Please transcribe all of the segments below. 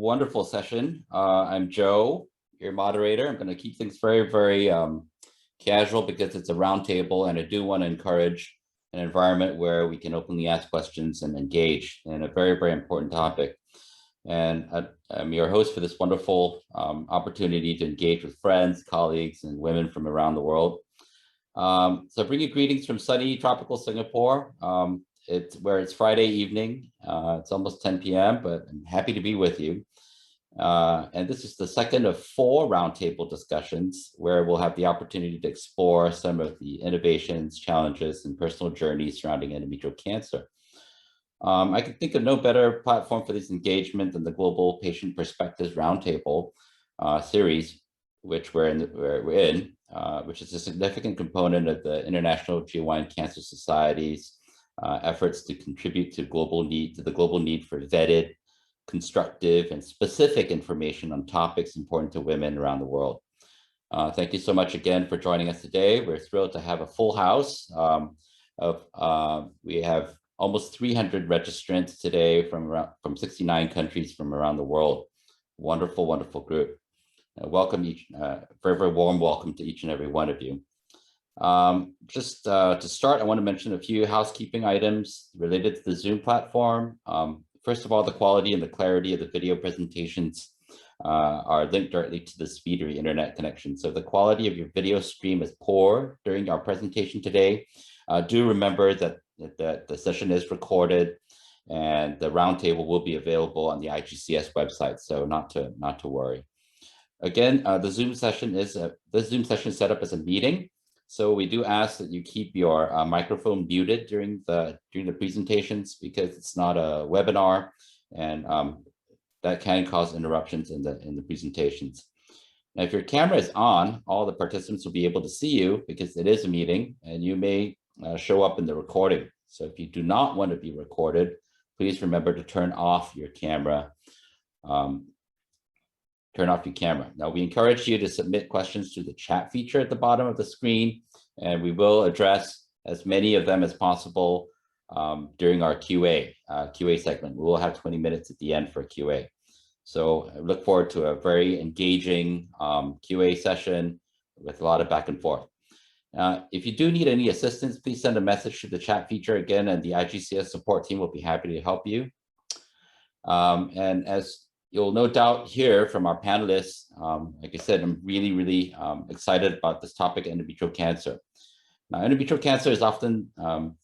wonderful session. I'm Joe, your moderator. I'm going to keep things very casual because it's a roundtable, and I do want to encourage an environment where we can openly ask questions and engage in a very important topic. And I'm your host for this wonderful opportunity to engage with friends, colleagues, and women from around the world. So I bring you greetings from sunny tropical Singapore. It's Friday evening. It's almost 10 p.m., but I'm happy to be with you. And this is the second of 4 roundtable discussions where we'll have the opportunity to explore some of the innovations, challenges, and personal journeys surrounding endometrial cancer. I can think of no better platform for this engagement than the Global Patient Perspectives Roundtable series, which we're in, which is a significant component of the International GYN Cancer Society's efforts to contribute to the global need for vetted, constructive, and specific information on topics important to women around the world. Thank you so much again for joining us today. We're thrilled to have a full house. We have almost 300 registrants today from 69 countries from around the world. Wonderful group. Welcome very warm welcome to each and every one of you. Just to start, I want to mention a few housekeeping items related to the Zoom platform. First of all, the quality and the clarity of the video presentations are linked directly to the speed of your internet connection. So if the quality of your video stream is poor during our presentation today, do remember that the session is recorded and the roundtable will be available on the IGCS website, so not to worry. Again, the Zoom session is set up as a meeting. So we do ask that you keep your microphone muted during the presentations because it's not a webinar, and that can cause interruptions in the presentations. Now, if your camera is on, all the participants will be able to see you because it is a meeting, and you may show up in the recording. So if you do not want to be recorded, please remember to turn off your camera. Now, we encourage you to submit questions through the chat feature at the bottom of the screen, and we will address as many of them as possible during our QA segment. We will have 20 minutes at the end for QA. So I look forward to a very engaging QA session with a lot of back and forth. If you do need any assistance, please send a message to the chat feature again, and the IGCS support team will be happy to help you. And as you'll no doubt hear from our panelists, like I said, I'm really excited about this topic, endometrial cancer. Now, endometrial cancer is often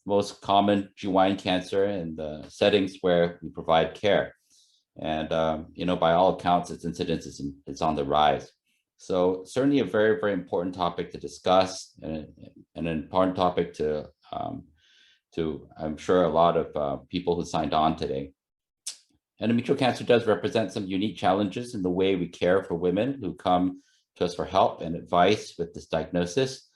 most common GYN cancer in the settings where we provide care. And, by all accounts, its incidence is on the rise. So certainly a very important topic to discuss, and an important topic to I'm sure, a lot of people who signed on today. Endometrial cancer does represent some unique challenges in the way we care for women who come to us for help and advice with this diagnosis.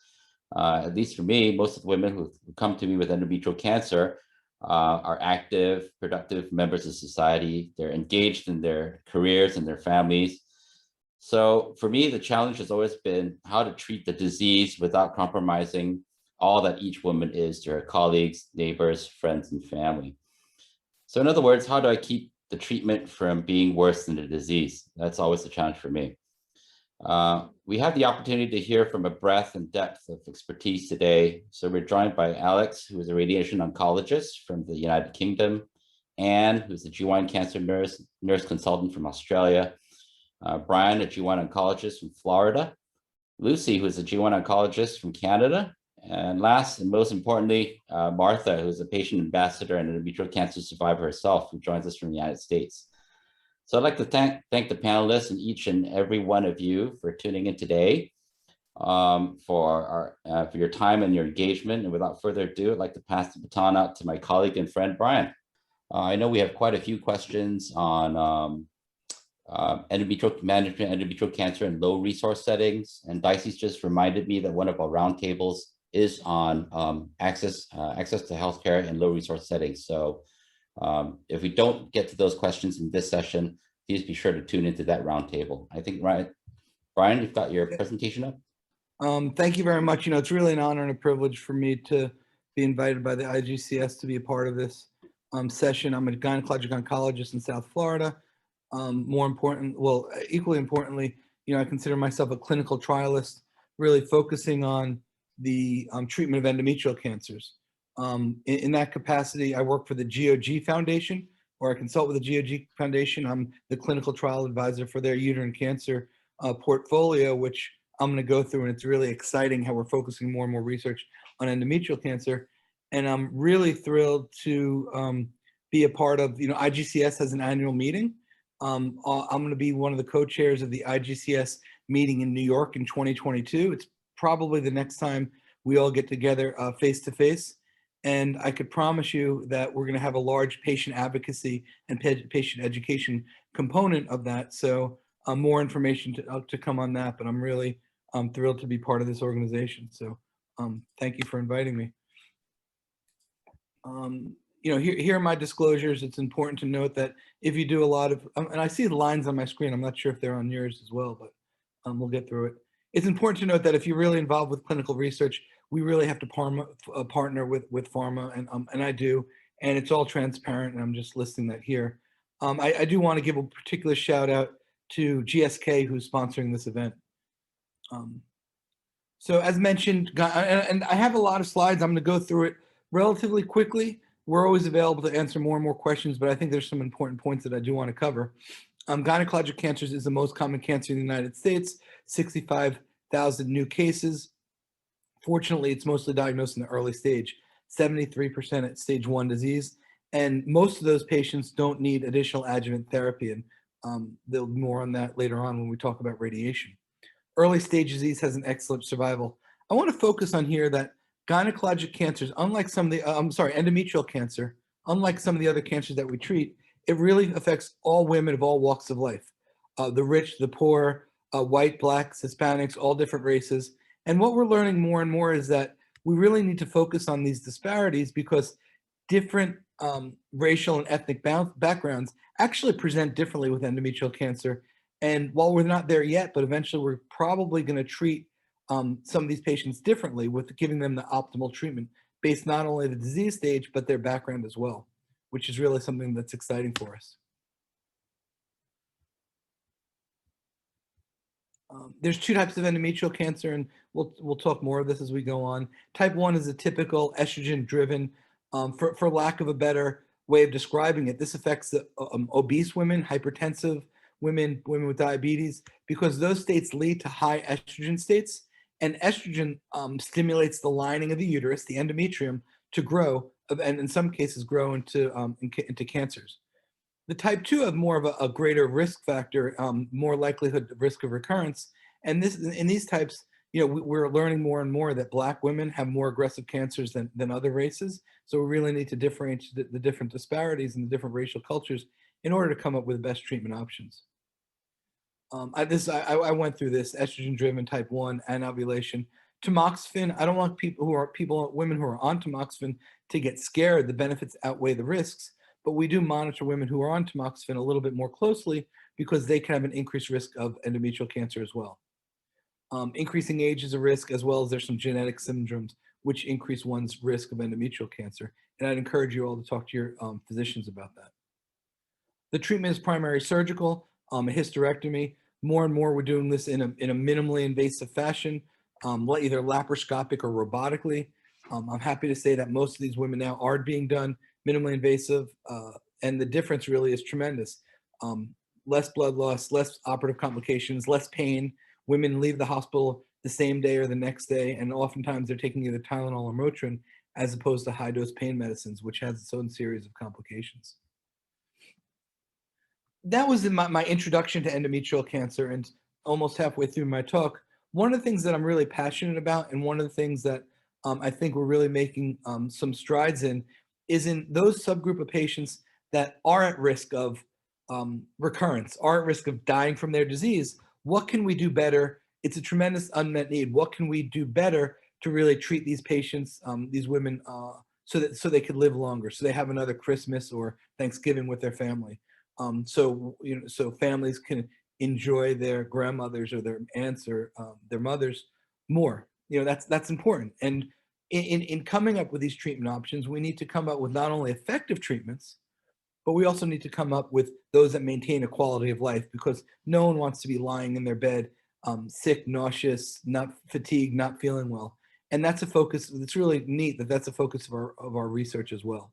At least for me, most of the women who come to me with endometrial cancer are active, productive members of society. They're engaged in their careers and their families. So for me, the challenge has always been how to treat the disease without compromising all that each woman is to her colleagues, neighbors, friends, and family. So in other words, how do I keep the treatment from being worse than the disease? That's always a challenge for me. We have the opportunity to hear from a breadth and depth of expertise today. So we're joined by Alex, who is a radiation oncologist from the United Kingdom, Anne, who's a GYN cancer nurse consultant from Australia, Brian, a GYN oncologist from Florida, Lucy, who is a GYN oncologist from Canada, and last and most importantly, Martha, who is a patient ambassador and an endometrial cancer survivor herself, who joins us from the United States. So I'd like to thank the panelists and each and every one of you for tuning in today, for your time and your engagement. And without further ado, I'd like to pass the baton out to my colleague and friend, Brian. I know we have quite a few questions on endometrial management, endometrial cancer in low resource settings. And Dicey's just reminded me that one of our roundtables is on access to healthcare in low resource settings. So if we don't get to those questions in this session, please be sure to tune into that roundtable. I think, right, Brian, you've got your presentation up. Thank you very much. It's really an honor and a privilege for me to be invited by the IGCS to be a part of this session. I'm a gynecologic oncologist in South Florida. Equally importantly, I consider myself a clinical trialist, really focusing on the treatment of endometrial cancers. In that capacity, I work for the GOG Foundation, or I consult with the GOG Foundation. I'm the clinical trial advisor for their uterine cancer portfolio, which I'm going to go through, and it's really exciting how we're focusing more and more research on endometrial cancer. And I'm really thrilled to be a part of, IGCS has an annual meeting. I'm going to be one of the co-chairs of the IGCS meeting in New York in 2022. It's probably the next time we all get together face to face. And I could promise you that we're going to have a large patient advocacy and patient education component of that. So more information to come on that, but I'm really thrilled to be part of this organization. So thank you for inviting me. Here are my disclosures. It's important to note that if you do a lot of, and I see the lines on my screen, I'm not sure if they're on yours as well, but we'll get through it. It's important to note that if you're really involved with clinical research, we really have to partner with pharma, and I do, and it's all transparent, and I'm just listing that here. I do want to give a particular shout out to GSK, who's sponsoring this event. So as mentioned, and I have a lot of slides. I'm going to go through it relatively quickly. We're always available to answer more and more questions, but I think there's some important points that I do want to cover. Gynecologic cancers is the most common cancer in the United States, 65,000 new cases. Fortunately, it's mostly diagnosed in the early stage, 73% at stage 1 disease. And most of those patients don't need additional adjuvant therapy. And there'll be more on that later on when we talk about radiation. Early stage disease has an excellent survival. I want to focus on here that gynecologic cancers, unlike some of the, endometrial cancer, unlike some of the other cancers that we treat, it really affects all women of all walks of life. The rich, the poor, white, blacks, Hispanics, all different races. And what we're learning more and more is that we really need to focus on these disparities because different racial and ethnic backgrounds actually present differently with endometrial cancer. And while we're not there yet, but eventually we're probably going to treat some of these patients differently with giving them the optimal treatment based not only the disease stage, but their background as well, which is really something that's exciting for us. There's two types of endometrial cancer, and we'll talk more of this as we go on. Type 1 is a typical estrogen-driven, for lack of a better way of describing it, this affects the, obese women, hypertensive women, women with diabetes, because those states lead to high estrogen states, and estrogen stimulates the lining of the uterus, the endometrium, to grow, and in some cases grow into cancers. The type 2 have more of a greater risk factor, more likelihood of risk of recurrence. And in these types, we're learning more and more that Black women have more aggressive cancers than other races. So we really need to differentiate the different disparities in the different racial cultures in order to come up with the best treatment options. I went through this estrogen-driven type 1 and ovulation. Tamoxifen, I don't want women who are on tamoxifen to get scared. The benefits outweigh the risks. But we do monitor women who are on tamoxifen a little bit more closely because they can have an increased risk of endometrial cancer as well. Increasing age is a risk, as well as there's some genetic syndromes which increase one's risk of endometrial cancer. And I'd encourage you all to talk to your physicians about that. The treatment is primary surgical, a hysterectomy. More and more we're doing this in a minimally invasive fashion, either laparoscopic or robotically. I'm happy to say that most of these women now are being done minimally invasive, and the difference really is tremendous. Less blood loss, less operative complications, less pain. Women leave the hospital the same day or the next day, and oftentimes they're taking either Tylenol or Motrin as opposed to high-dose pain medicines, which has its own series of complications. That was my introduction to endometrial cancer, and almost halfway through my talk, one of the things that I'm really passionate about, and one of the things that I think we're really making some strides in, is in those subgroup of patients that are at risk of recurrence, are at risk of dying from their disease. What can we do better? It's a tremendous unmet need. What can we do better to really treat these patients, these women, so they could live longer, so they have another Christmas or Thanksgiving with their family, so families can enjoy their grandmothers or their aunts or their mothers more. That's important. And in coming up with these treatment options, we need to come up with not only effective treatments, but we also need to come up with those that maintain a quality of life, because no one wants to be lying in their bed, sick, nauseous, not fatigued, not feeling well. And that's a focus. It's really neat that that's a focus of our research as well.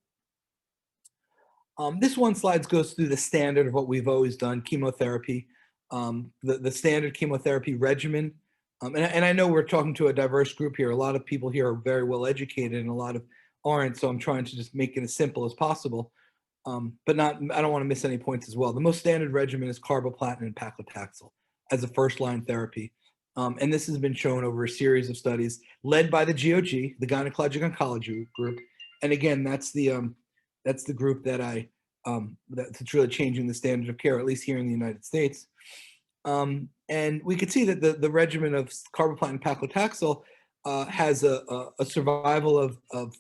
This one slide goes through the standard of what we've always done, chemotherapy, the standard chemotherapy regimen. And I know we're talking to a diverse group here. A lot of people here are very well educated and a lot of aren't, so I'm trying to just make it as simple as possible. But I don't want to miss any points as well. The most standard regimen is carboplatin and paclitaxel as a first-line therapy. And this has been shown over a series of studies led by the GOG, the Gynecologic Oncology Group. And again, that's the group that that's really changing the standard of care, at least here in the United States. And we could see that the regimen of carboplatin and paclitaxel has a survival of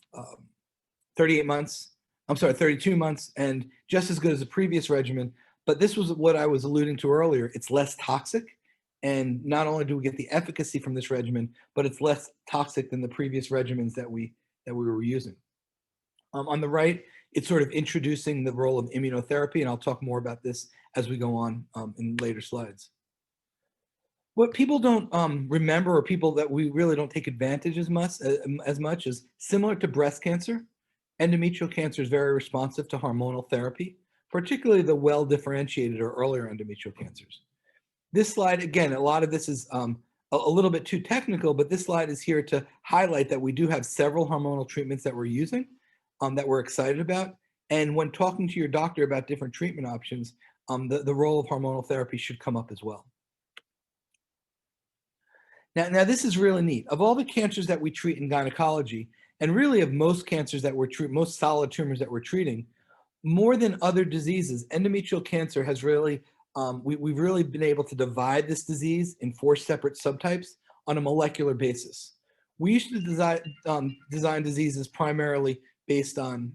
38 months. I'm sorry, 32 months, and just as good as the previous regimen. But this was what I was alluding to earlier. It's less toxic. And not only do we get the efficacy from this regimen, but it's less toxic than the previous regimens that we were using. On the right, it's sort of introducing the role of immunotherapy, and I'll talk more about this as we go on in later slides. What people don't remember, or people that we really don't take advantage as much is similar to breast cancer. Endometrial cancer is very responsive to hormonal therapy, particularly the well-differentiated or earlier endometrial cancers. This slide, again, a lot of this is a little bit too technical, but this slide is here to highlight that we do have several hormonal treatments that we're using, that we're excited about. And when talking to your doctor about different treatment options, the role of hormonal therapy should come up as well. Now this is really neat. Of all the cancers that we treat in gynecology, and really of most cancers that we're treating, most solid tumors that we're treating, more than other diseases, endometrial cancer has really, we've really been able to divide this disease in 4 separate subtypes on a molecular basis. We used to design diseases primarily based on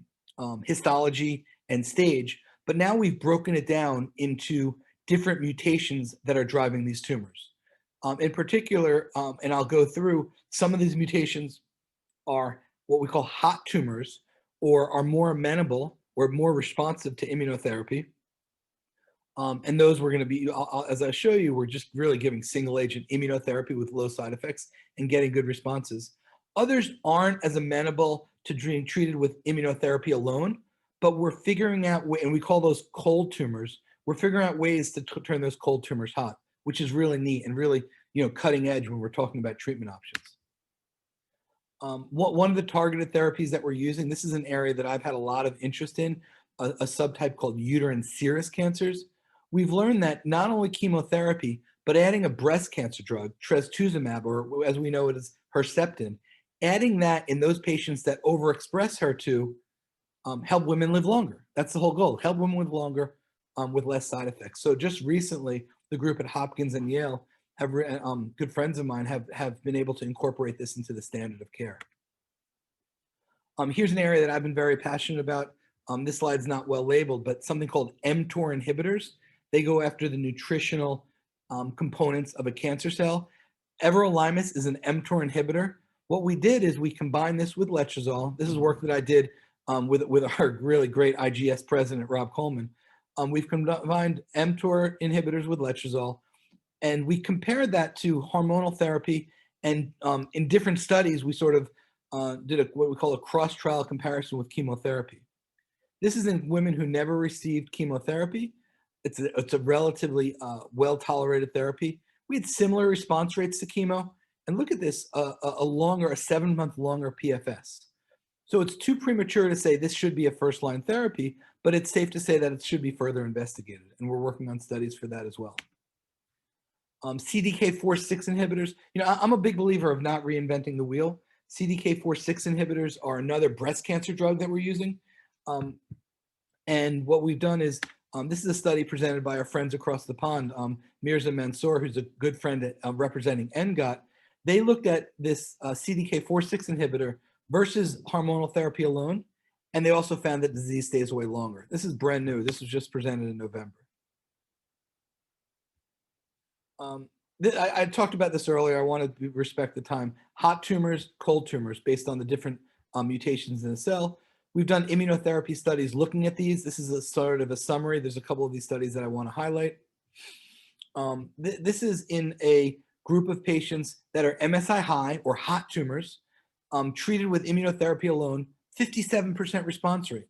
histology and stage, but now we've broken it down into different mutations that are driving these tumors. In particular, and I'll go through, some of these mutations are what we call hot tumors, or are more amenable or more responsive to immunotherapy. And those we're going to be, as I show you, we're just really giving single agent immunotherapy with low side effects and getting good responses. Others aren't as amenable to being treated with immunotherapy alone, but we're figuring out, and we call those cold tumors, we're figuring out ways to turn those cold tumors hot, which is really neat and really, cutting edge when we're talking about treatment options. One of the targeted therapies that we're using, this is an area that I've had a lot of interest in, a subtype called uterine serous cancers. We've learned that not only chemotherapy, but adding a breast cancer drug, trastuzumab, or as we know it as Herceptin, adding that in those patients that overexpress HER2 help women live longer. That's the whole goal, help women live longer with less side effects. So just recently, the group at Hopkins and Yale, good friends of mine, have been able to incorporate this into the standard of care. Here's an area that I've been very passionate about. This slide's not well labeled, but something called mTOR inhibitors. They go after the nutritional components of a cancer cell. Everolimus is an mTOR inhibitor. What we did is we combined this with letrozole. This is work that I did with our really great IGCS president, Rob Coleman. We've combined mTOR inhibitors with letrozole, and we compared that to hormonal therapy. And in different studies, we sort of did what we call a cross-trial comparison with chemotherapy. This is in women who never received chemotherapy. It's a relatively well-tolerated therapy. We had similar response rates to chemo. And look at this, a 7-month longer PFS. So it's too premature to say this should be a first-line therapy, but it's safe to say that it should be further investigated. And we're working on studies for that as well. CDK4/6 inhibitors. I'm a big believer of not reinventing the wheel. CDK4/6 inhibitors are another breast cancer drug that we're using. And what we've done is, this is a study presented by our friends across the pond, Mirza Mansour, who's a good friend at, representing NGOT. They looked at this CDK4/6 inhibitor versus hormonal therapy alone, and they also found that disease stays away longer. This is brand new. This was just presented in November. I talked about this earlier. I want to respect the time. Hot tumors, cold tumors, based on the different mutations in the cell. We've done immunotherapy studies looking at these. This is a sort of a summary. There's a couple of these studies that I want to highlight. This is in a group of patients that are MSI high or hot tumors, treated with immunotherapy alone, 57% response rate.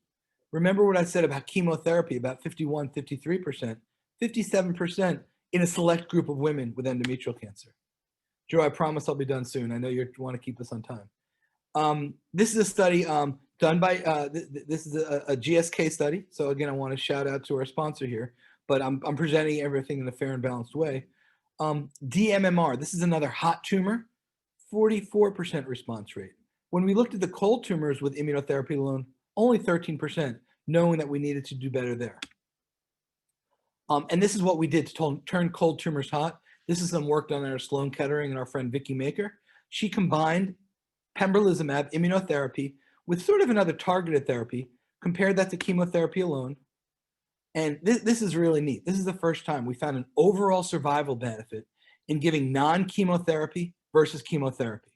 Remember what I said about chemotherapy, about 51, 53%, 57% in a select group of women with endometrial cancer. Joe, I promise I'll be done soon. I know you want to keep us on time. This is a study done by, this is a GSK study. So again, I want to shout out to our sponsor here, but I'm presenting everything in a fair and balanced way. DMMR, this is another hot tumor, 44% response rate. When we looked at the cold tumors with immunotherapy alone, only 13%, knowing that we needed to do better there. And this is what we did to turn cold tumors hot. This is some work done at our Sloan Kettering and our friend Vicki Maker. She combined pembrolizumab immunotherapy with sort of another targeted therapy, compared that to chemotherapy alone. And this is really neat. This is the first time we found an overall survival benefit in giving non-chemotherapy versus chemotherapy.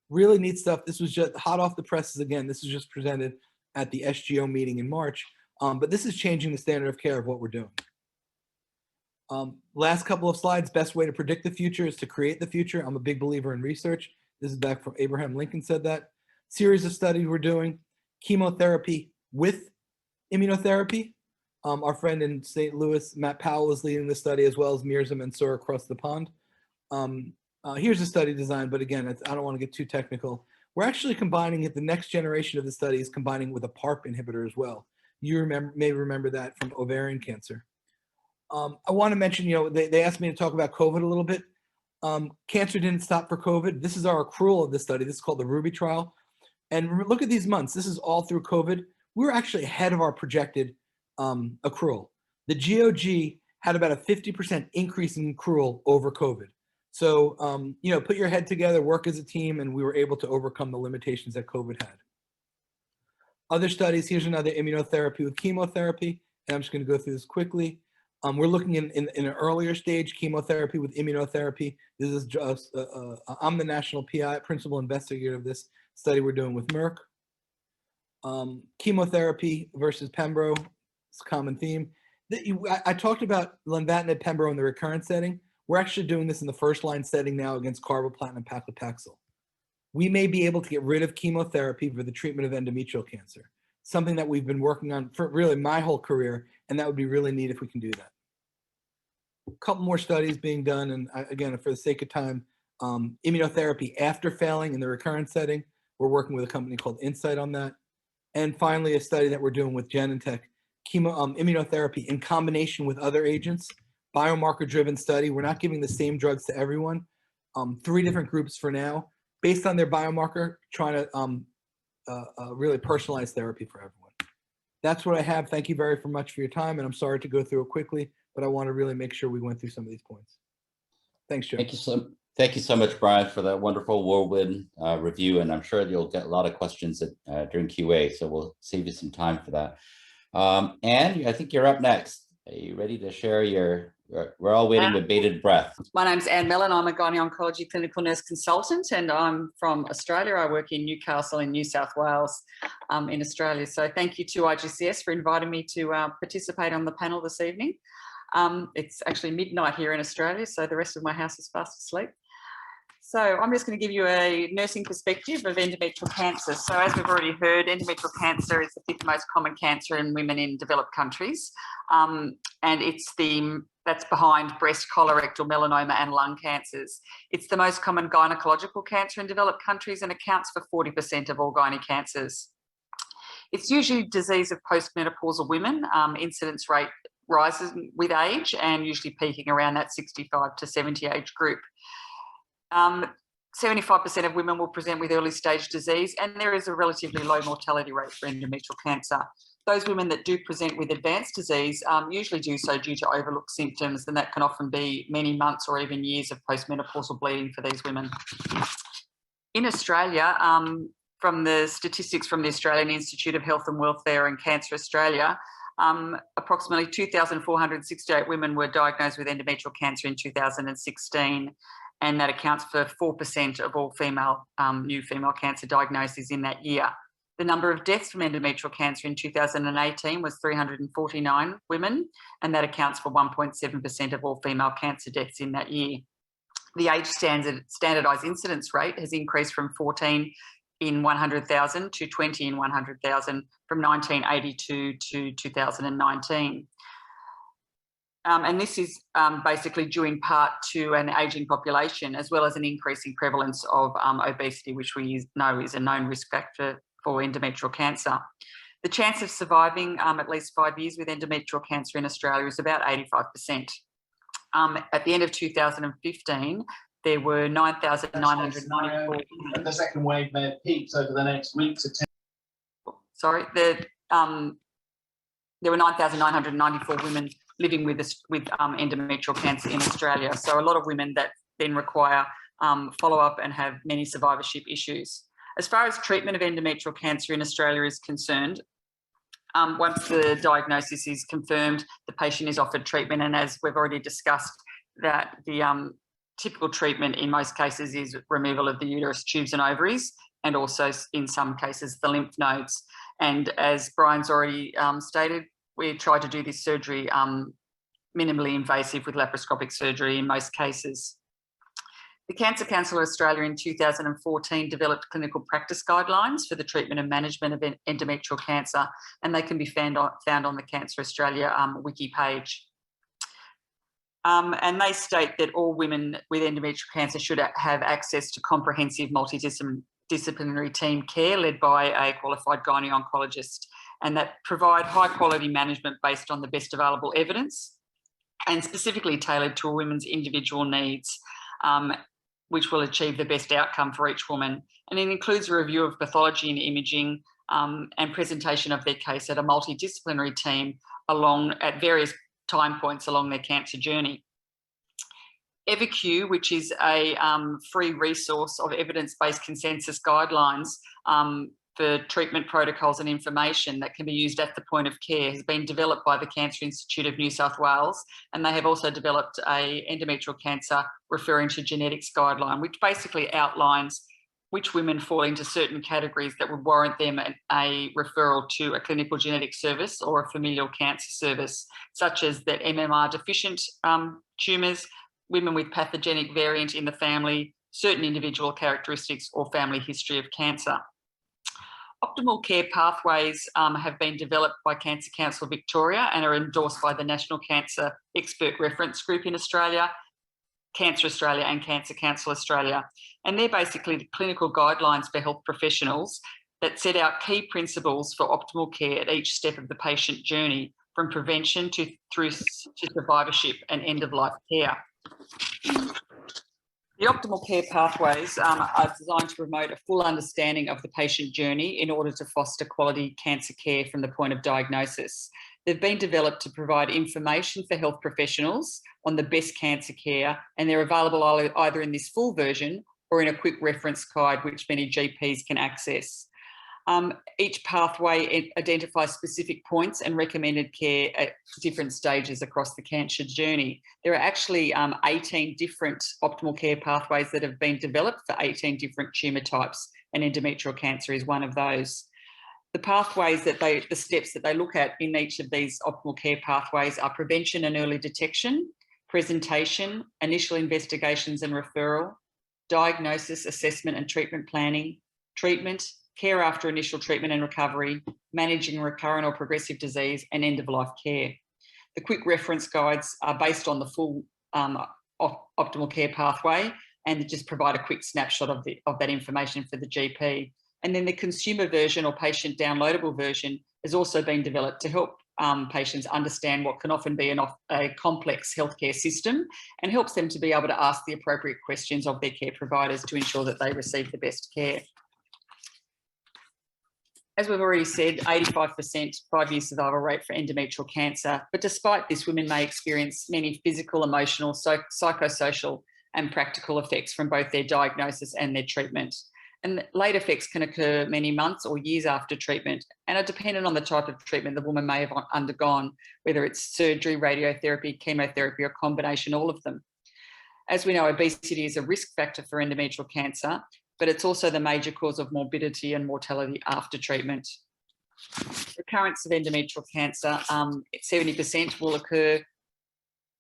Really neat stuff. This was just hot off the presses again. This was just presented at the SGO meeting in March. But this is changing the standard of care of what we're doing. Last couple of slides, best way to predict the future is to create the future. I'm a big believer in research. This is back from Abraham Lincoln said that. Series of studies we're doing, chemotherapy with immunotherapy. Our friend in St. Louis, Matt Powell, is leading the study, as well as Mirza Mansour across the pond. Here's the study design, but again, I don't want to get too technical. We're actually combining it. The next generation of the study is combining with a PARP inhibitor as well. You may remember that from ovarian cancer. I want to mention, they asked me to talk about COVID a little bit. Cancer didn't stop for COVID. This is our accrual of this study. This is called the Ruby trial. And look at these months. This is all through COVID. We were actually ahead of our projected accrual. The GOG had about a 50% increase in accrual over COVID. So, put your head together, work as a team, and we were able to overcome the limitations that COVID had. Other studies, here's another immunotherapy with chemotherapy, and I'm just going to go through this quickly. We're looking in an earlier stage, chemotherapy with immunotherapy. This is just, I'm the national PI, principal investigator of this study we're doing with Merck. Chemotherapy versus Pembro, it's a common theme. I talked about lenvatinib Pembro in the recurrent setting. We're actually doing this in the first line setting now against carboplatin and paclitaxel. We may be able to get rid of chemotherapy for the treatment of endometrial cancer, something that we've been working on for really my whole career, and that would be really neat if we can do that. A couple more studies being done, and again, for the sake of time, immunotherapy after failing in the recurrent setting. We're working with a company called Insight on that. And finally, a study that we're doing with Genentech, immunotherapy in combination with other agents, biomarker-driven study. We're not giving the same drugs to everyone. 3 different groups for now, based on their biomarker, trying to really personalize therapy for everyone. That's what I have. Thank you very much for your time, and I'm sorry to go through it quickly, but I want to really make sure we went through some of these points. Thanks, Joe. Thank you so much, Brian, for that wonderful whirlwind review, and I'm sure you'll get a lot of questions during QA, so we'll save you some time for that. Anne, I think you're up next. Are you ready to share we're all waiting with bated breath. My name's Anne Mellon. I'm a gynae oncology clinical nurse consultant, and I'm from Australia. I work in Newcastle in New South Wales in Australia. So thank you to IGCS for inviting me to participate on the panel this evening. It's actually midnight here in Australia, so the rest of my house is fast asleep. So I'm just going to give you a nursing perspective of endometrial cancer. So as we've already heard, endometrial cancer is the 5th most common cancer in women in developed countries. And that's behind breast, colorectal, melanoma and lung cancers. It's the most common gynecological cancer in developed countries and accounts for 40% of all gynae cancers. It's usually disease of postmenopausal women. Incidence rate rises with age and usually peaking around that 65 to 70 age group. 75% of women will present with early stage disease, and there is a relatively low mortality rate for endometrial cancer. Those women that do present with advanced disease usually do so due to overlooked symptoms, and that can often be many months or even years of postmenopausal bleeding for these women. In Australia, from the statistics from the Australian Institute of Health and Welfare and Cancer Australia, approximately 2,468 women were diagnosed with endometrial cancer in 2016. And that accounts for 4% of all new female cancer diagnoses in that year. The number of deaths from endometrial cancer in 2018 was 349 women, and that accounts for 1.7% of all female cancer deaths in that year. The age standardised incidence rate has increased from 14 in 100,000 to 20 in 100,000 from 1982 to 2019. And this is basically due in part to an ageing population, as well as an increasing prevalence of obesity, which we know is a known risk factor for endometrial cancer. The chance of surviving at least 5 years with endometrial cancer in Australia is about 85%. At the end of 2015, there were 9,994. The second wave may have peaked over the next week to 10. Sorry, there were 9,994 women living with endometrial cancer in Australia. So a lot of women that then require follow-up and have many survivorship issues. As far as treatment of endometrial cancer in Australia is concerned, once the diagnosis is confirmed, the patient is offered treatment. And as we've already discussed, that the typical treatment in most cases is removal of the uterus, tubes and ovaries, and also in some cases the lymph nodes. And as Brian's already stated, we try to do this surgery minimally invasive with laparoscopic surgery in most cases. The Cancer Council of Australia in 2014 developed clinical practice guidelines for the treatment and management of endometrial cancer, and they can be found on the Cancer Australia wiki page. And they state that all women with endometrial cancer should have access to comprehensive multidisciplinary team care led by a qualified gynae-oncologist, and that provide high quality management based on the best available evidence and specifically tailored to a woman's individual needs, which will achieve the best outcome for each woman. And it includes a review of pathology and imaging and presentation of their case at a multidisciplinary team at various time points along their cancer journey. EverQ, which is a free resource of evidence-based consensus guidelines for treatment protocols and information that can be used at the point of care, has been developed by the Cancer Institute of New South Wales, and they have also developed a endometrial cancer referring to genetics guideline, which basically outlines which women fall into certain categories that would warrant them a referral to a clinical genetic service or a familial cancer service, such as that MMR deficient tumours, women with pathogenic variant in the family, certain individual characteristics or family history of cancer. Optimal care pathways have been developed by Cancer Council Victoria and are endorsed by the National Cancer Expert Reference Group in Australia, Cancer Australia and Cancer Council Australia. And they're basically the clinical guidelines for health professionals that set out key principles for optimal care at each step of the patient journey, from prevention through to survivorship and end-of-life care. The optimal care pathways are designed to promote a full understanding of the patient journey in order to foster quality cancer care from the point of diagnosis. They've been developed to provide information for health professionals on the best cancer care, and they're available either in this full version or in a quick reference guide, which many GPs can access. Each pathway identifies specific points and recommended care at different stages across the cancer journey. There are actually 18 different optimal care pathways that have been developed for 18 different tumour types, and endometrial cancer is one of those. The pathways the steps that they look at in each of these optimal care pathways are prevention and early detection, presentation, initial investigations and referral, diagnosis, assessment and treatment planning, treatment, care after initial treatment and recovery, managing recurrent or progressive disease, and end-of-life care. The quick reference guides are based on the full optimal care pathway and just provide a quick snapshot of that information for the GP. And then the consumer version or patient downloadable version has also been developed to help patients understand what can often be a complex healthcare system, and helps them to be able to ask the appropriate questions of their care providers to ensure that they receive the best care. As we've already said, 85% 5-year survival rate for endometrial cancer. But despite this, women may experience many physical, emotional, psychosocial and practical effects from both their diagnosis and their treatment. And late effects can occur many months or years after treatment, and are dependent on the type of treatment the woman may have undergone, whether it's surgery, radiotherapy, chemotherapy, or combination, all of them. As we know, obesity is a risk factor for endometrial cancer, but it's also the major cause of morbidity and mortality after treatment. Recurrence of endometrial cancer, 70% will occur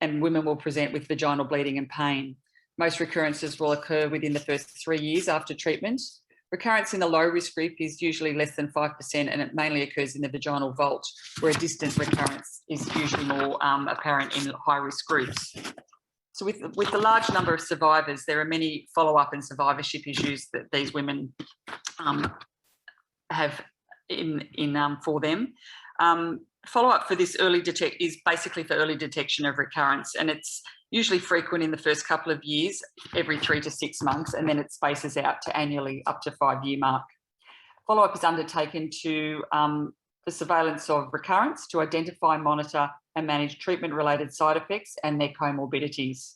and women will present with vaginal bleeding and pain. Most recurrences will occur within the first 3 years after treatment. Recurrence in the low risk group is usually less than 5% and it mainly occurs in the vaginal vault, where a distant recurrence is usually more apparent in high risk groups. So with the large number of survivors, there are many follow-up and survivorship issues that these women have for them. Follow-up for this is basically for early detection of recurrence, and it's usually frequent in the first couple of years, every 3 to 6 months, and then it spaces out to annually up to 5-year mark. Follow-up is undertaken to the surveillance of recurrence, to identify, monitor and manage treatment-related side effects and their comorbidities.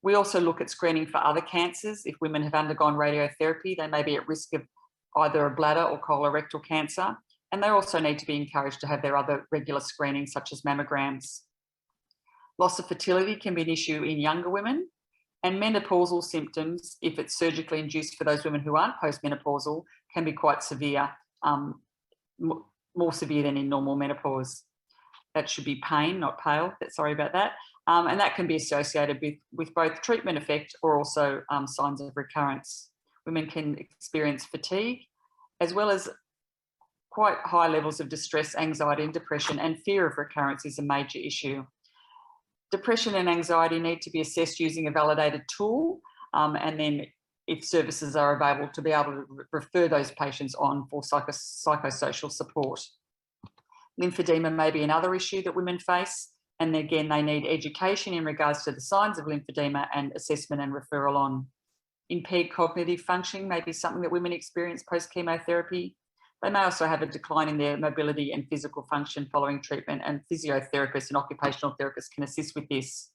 We also look at screening for other cancers. If women have undergone radiotherapy, they may be at risk of either a bladder or colorectal cancer, and they also need to be encouraged to have their other regular screenings such as mammograms. Loss of fertility can be an issue in younger women, and menopausal symptoms, if it's surgically induced for those women who aren't postmenopausal, can be quite severe, more severe than in normal menopause. That should be pain, not pale, sorry about that. And that can be associated with both treatment effect or also signs of recurrence. Women can experience fatigue, as well as quite high levels of distress, anxiety and depression, and fear of recurrence is a major issue. Depression and anxiety need to be assessed using a validated tool, and then if services are available, to be able to refer those patients on for psychosocial support. Lymphedema may be another issue that women face, and again, they need education in regards to the signs of lymphedema and assessment and referral on. Impaired cognitive functioning may be something that women experience post-chemotherapy. They may also have a decline in their mobility and physical function following treatment, and physiotherapists and occupational therapists can assist with this.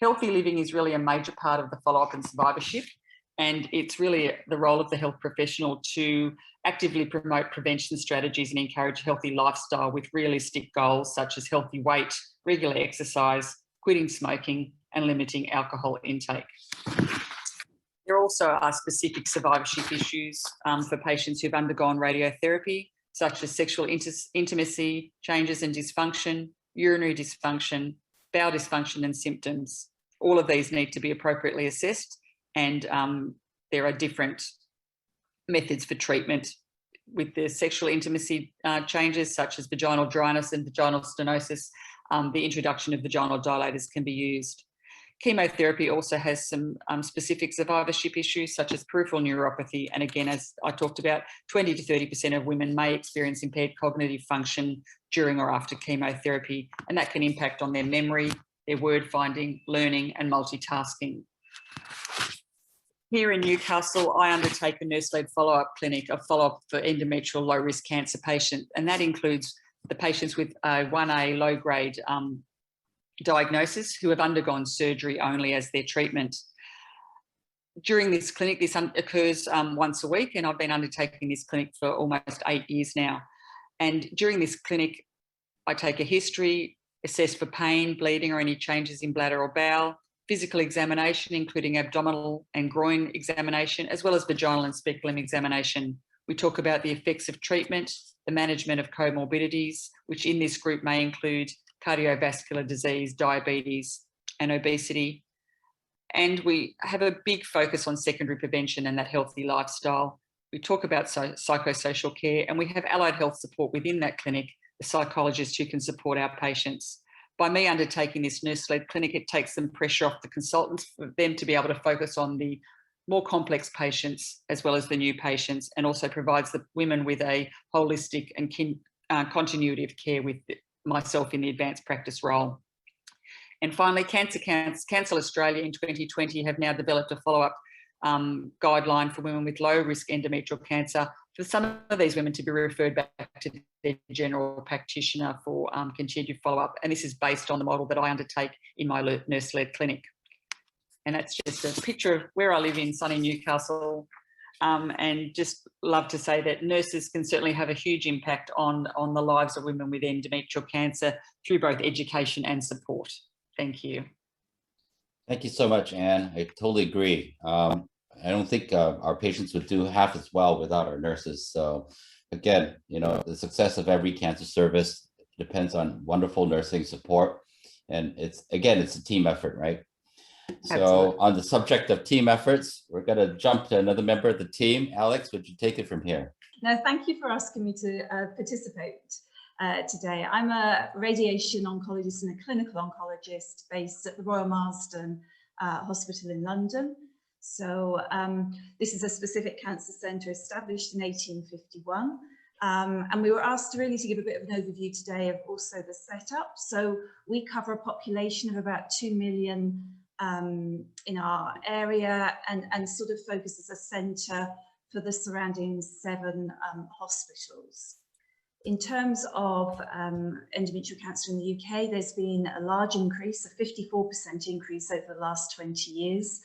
Healthy living is really a major part of the follow-up and survivorship, and it's really the role of the health professional to actively promote prevention strategies and encourage healthy lifestyle with realistic goals such as healthy weight, regular exercise, quitting smoking, and limiting alcohol intake. There also are specific survivorship issues for patients who've undergone radiotherapy, such as sexual intimacy, changes and dysfunction, urinary dysfunction, bowel dysfunction and symptoms. All of these need to be appropriately assessed, and there are different methods for treatment. With the sexual intimacy changes, such as vaginal dryness and vaginal stenosis, the introduction of vaginal dilators can be used. Chemotherapy also has some specific survivorship issues, such as peripheral neuropathy. And again, as I talked about, 20 to 30% of women may experience impaired cognitive function during or after chemotherapy, and that can impact on their memory, their word finding, learning, and multitasking. Here in Newcastle, I undertake a nurse-led follow-up clinic, a follow-up for endometrial low-risk cancer patient, and that includes the patients with a 1A low-grade diagnosis who have undergone surgery only as their treatment. During this clinic, this occurs once a week, and I've been undertaking this clinic for almost 8 years now. And during this clinic, I take a history, assess for pain, bleeding, or any changes in bladder or bowel, physical examination, including abdominal and groin examination, as well as vaginal and speculum examination. We talk about the effects of treatment, the management of comorbidities, which in this group may include cardiovascular disease, diabetes, and obesity. And we have a big focus on secondary prevention and that healthy lifestyle. We talk about psychosocial care, and we have allied health support within that clinic, the psychologists who can support our patients. By me undertaking this nurse-led clinic, it takes some pressure off the consultants for them to be able to focus on the more complex patients as well as the new patients, and also provides the women with a holistic and continuity of care with myself in the advanced practice role. And finally, Cancer Australia in 2020 have now developed a follow-up guideline for women with low-risk endometrial cancer, for some of these women to be referred back to their general practitioner for continued follow-up. And this is based on the model that I undertake in my nurse-led clinic. And that's just a picture of where I live in sunny Newcastle. And just love to say that nurses can certainly have a huge impact on the lives of women with endometrial cancer through both education and support. Thank you. Thank you so much, Anne. I totally agree. I don't think our patients would do half as well without our nurses. So again, the success of every cancer service depends on wonderful nursing support. And it's a team effort, right? So Absolutely. on the subject of team efforts, we're going to jump to another member of the team. Alex, would you take it from here? No, thank you for asking me to participate today. I'm a radiation oncologist and a clinical oncologist based at the Royal Marsden Hospital in London. So this is a specific cancer centre established in 1851. And we were asked really to give a bit of an overview today of also the setup. So we cover a population of about 2 million in our area and sort of focus as a centre for the surrounding 7 hospitals. In terms of endometrial cancer in the UK, there's been a large increase, a 54% increase over the last 20 years,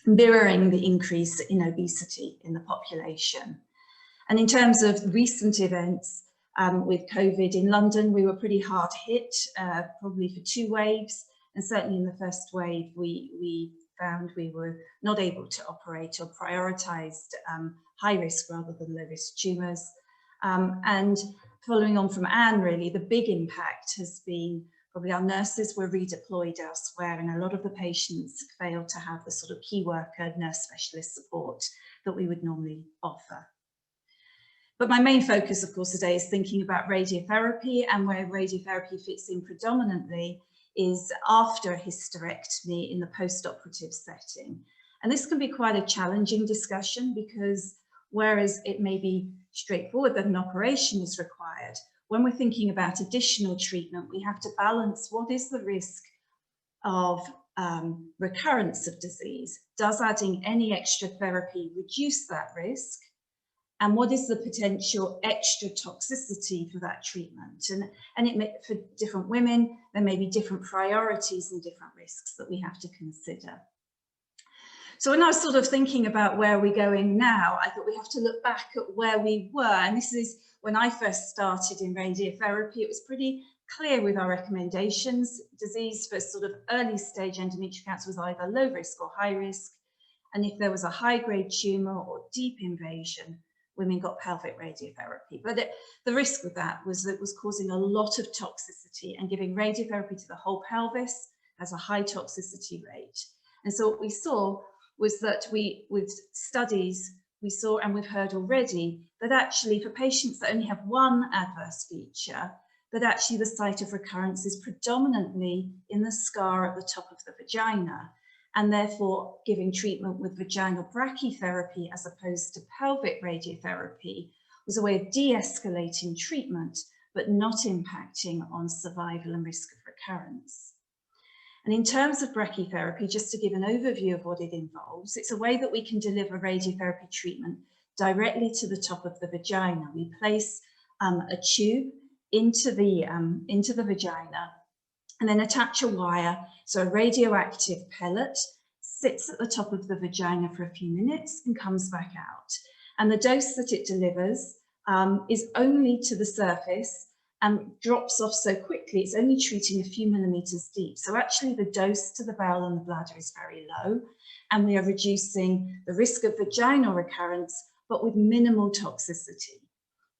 mirroring the increase in obesity in the population. And in terms of recent events with COVID in London, we were pretty hard hit, probably for 2 waves. And certainly in the first wave, we found we were not able to operate or prioritised high risk rather than low risk tumours. And following on from Anne, really, the big impact has been probably our nurses were redeployed elsewhere, and a lot of the patients failed to have the sort of key worker nurse specialist support that we would normally offer. But my main focus, of course, today is thinking about radiotherapy, and where radiotherapy fits in predominantly is after a hysterectomy in the post-operative setting. And this can be quite a challenging discussion because whereas it may be straightforward that an operation is required, when we're thinking about additional treatment, we have to balance what is the risk of recurrence of disease. Does adding any extra therapy reduce that risk? And what is the potential extra toxicity for that treatment? And it may, for different women, there may be different priorities and different risks that we have to consider. So when I was sort of thinking about where we're going now, I thought we have to look back at where we were. And this is when I first started in radiotherapy, it was pretty clear with our recommendations. Disease for sort of early stage endometrial cancer was either low risk or high risk. And if there was a high grade tumour or deep invasion, women got pelvic radiotherapy. But the risk with that was that it was causing a lot of toxicity, and giving radiotherapy to the whole pelvis has a high toxicity rate. And so what we saw was that with studies, we saw, and we've heard already, that actually for patients that only have one adverse feature, that actually the site of recurrence is predominantly in the scar at the top of the vagina. And therefore giving treatment with vaginal brachytherapy as opposed to pelvic radiotherapy was a way of de-escalating treatment, but not impacting on survival and risk of recurrence. And in terms of brachytherapy, just to give an overview of what it involves, it's a way that we can deliver radiotherapy treatment directly to the top of the vagina. We place a tube into the vagina, and then attach a wire, so a radioactive pellet sits at the top of the vagina for a few minutes and comes back out. And the dose that it delivers is only to the surface and drops off so quickly, it's only treating a few millimeters deep. So actually the dose to the bowel and the bladder is very low, and we are reducing the risk of vaginal recurrence, but with minimal toxicity.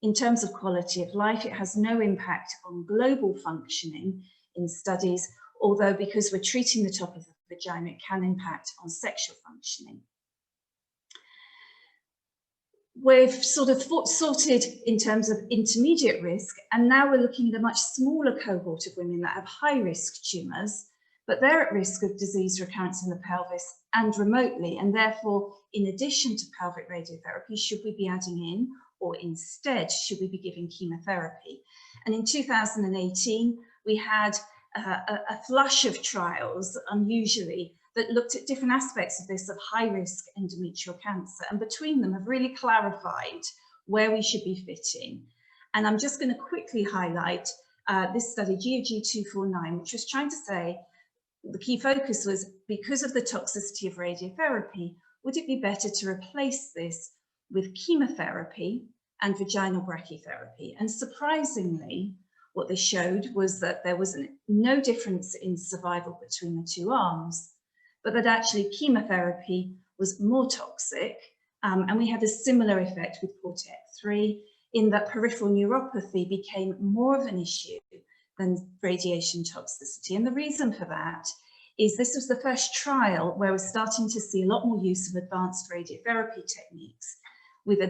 In terms of quality of life, it has no impact on global functioning in studies, although because we're treating the top of the vagina, it can impact on sexual functioning. We've sort of sorted in terms of intermediate risk, and now we're looking at a much smaller cohort of women that have high risk tumours, but they're at risk of disease recurrence in the pelvis and remotely, and therefore, in addition to pelvic radiotherapy, should we be adding in, or instead, should we be giving chemotherapy? And in 2018, we had a flush of trials, unusually, that looked at different aspects of this of high-risk endometrial cancer, and between them have really clarified where we should be fitting. And I'm just going to quickly highlight this study, GOG249, which was trying to say the key focus was, because of the toxicity of radiotherapy, would it be better to replace this with chemotherapy and vaginal brachytherapy? And surprisingly, what they showed was that there was no difference in survival between the 2 arms, but that actually chemotherapy was more toxic. And we had a similar effect with Cortex-3 in that peripheral neuropathy became more of an issue than radiation toxicity. And the reason for that is this was the first trial where we're starting to see a lot more use of advanced radiotherapy techniques. With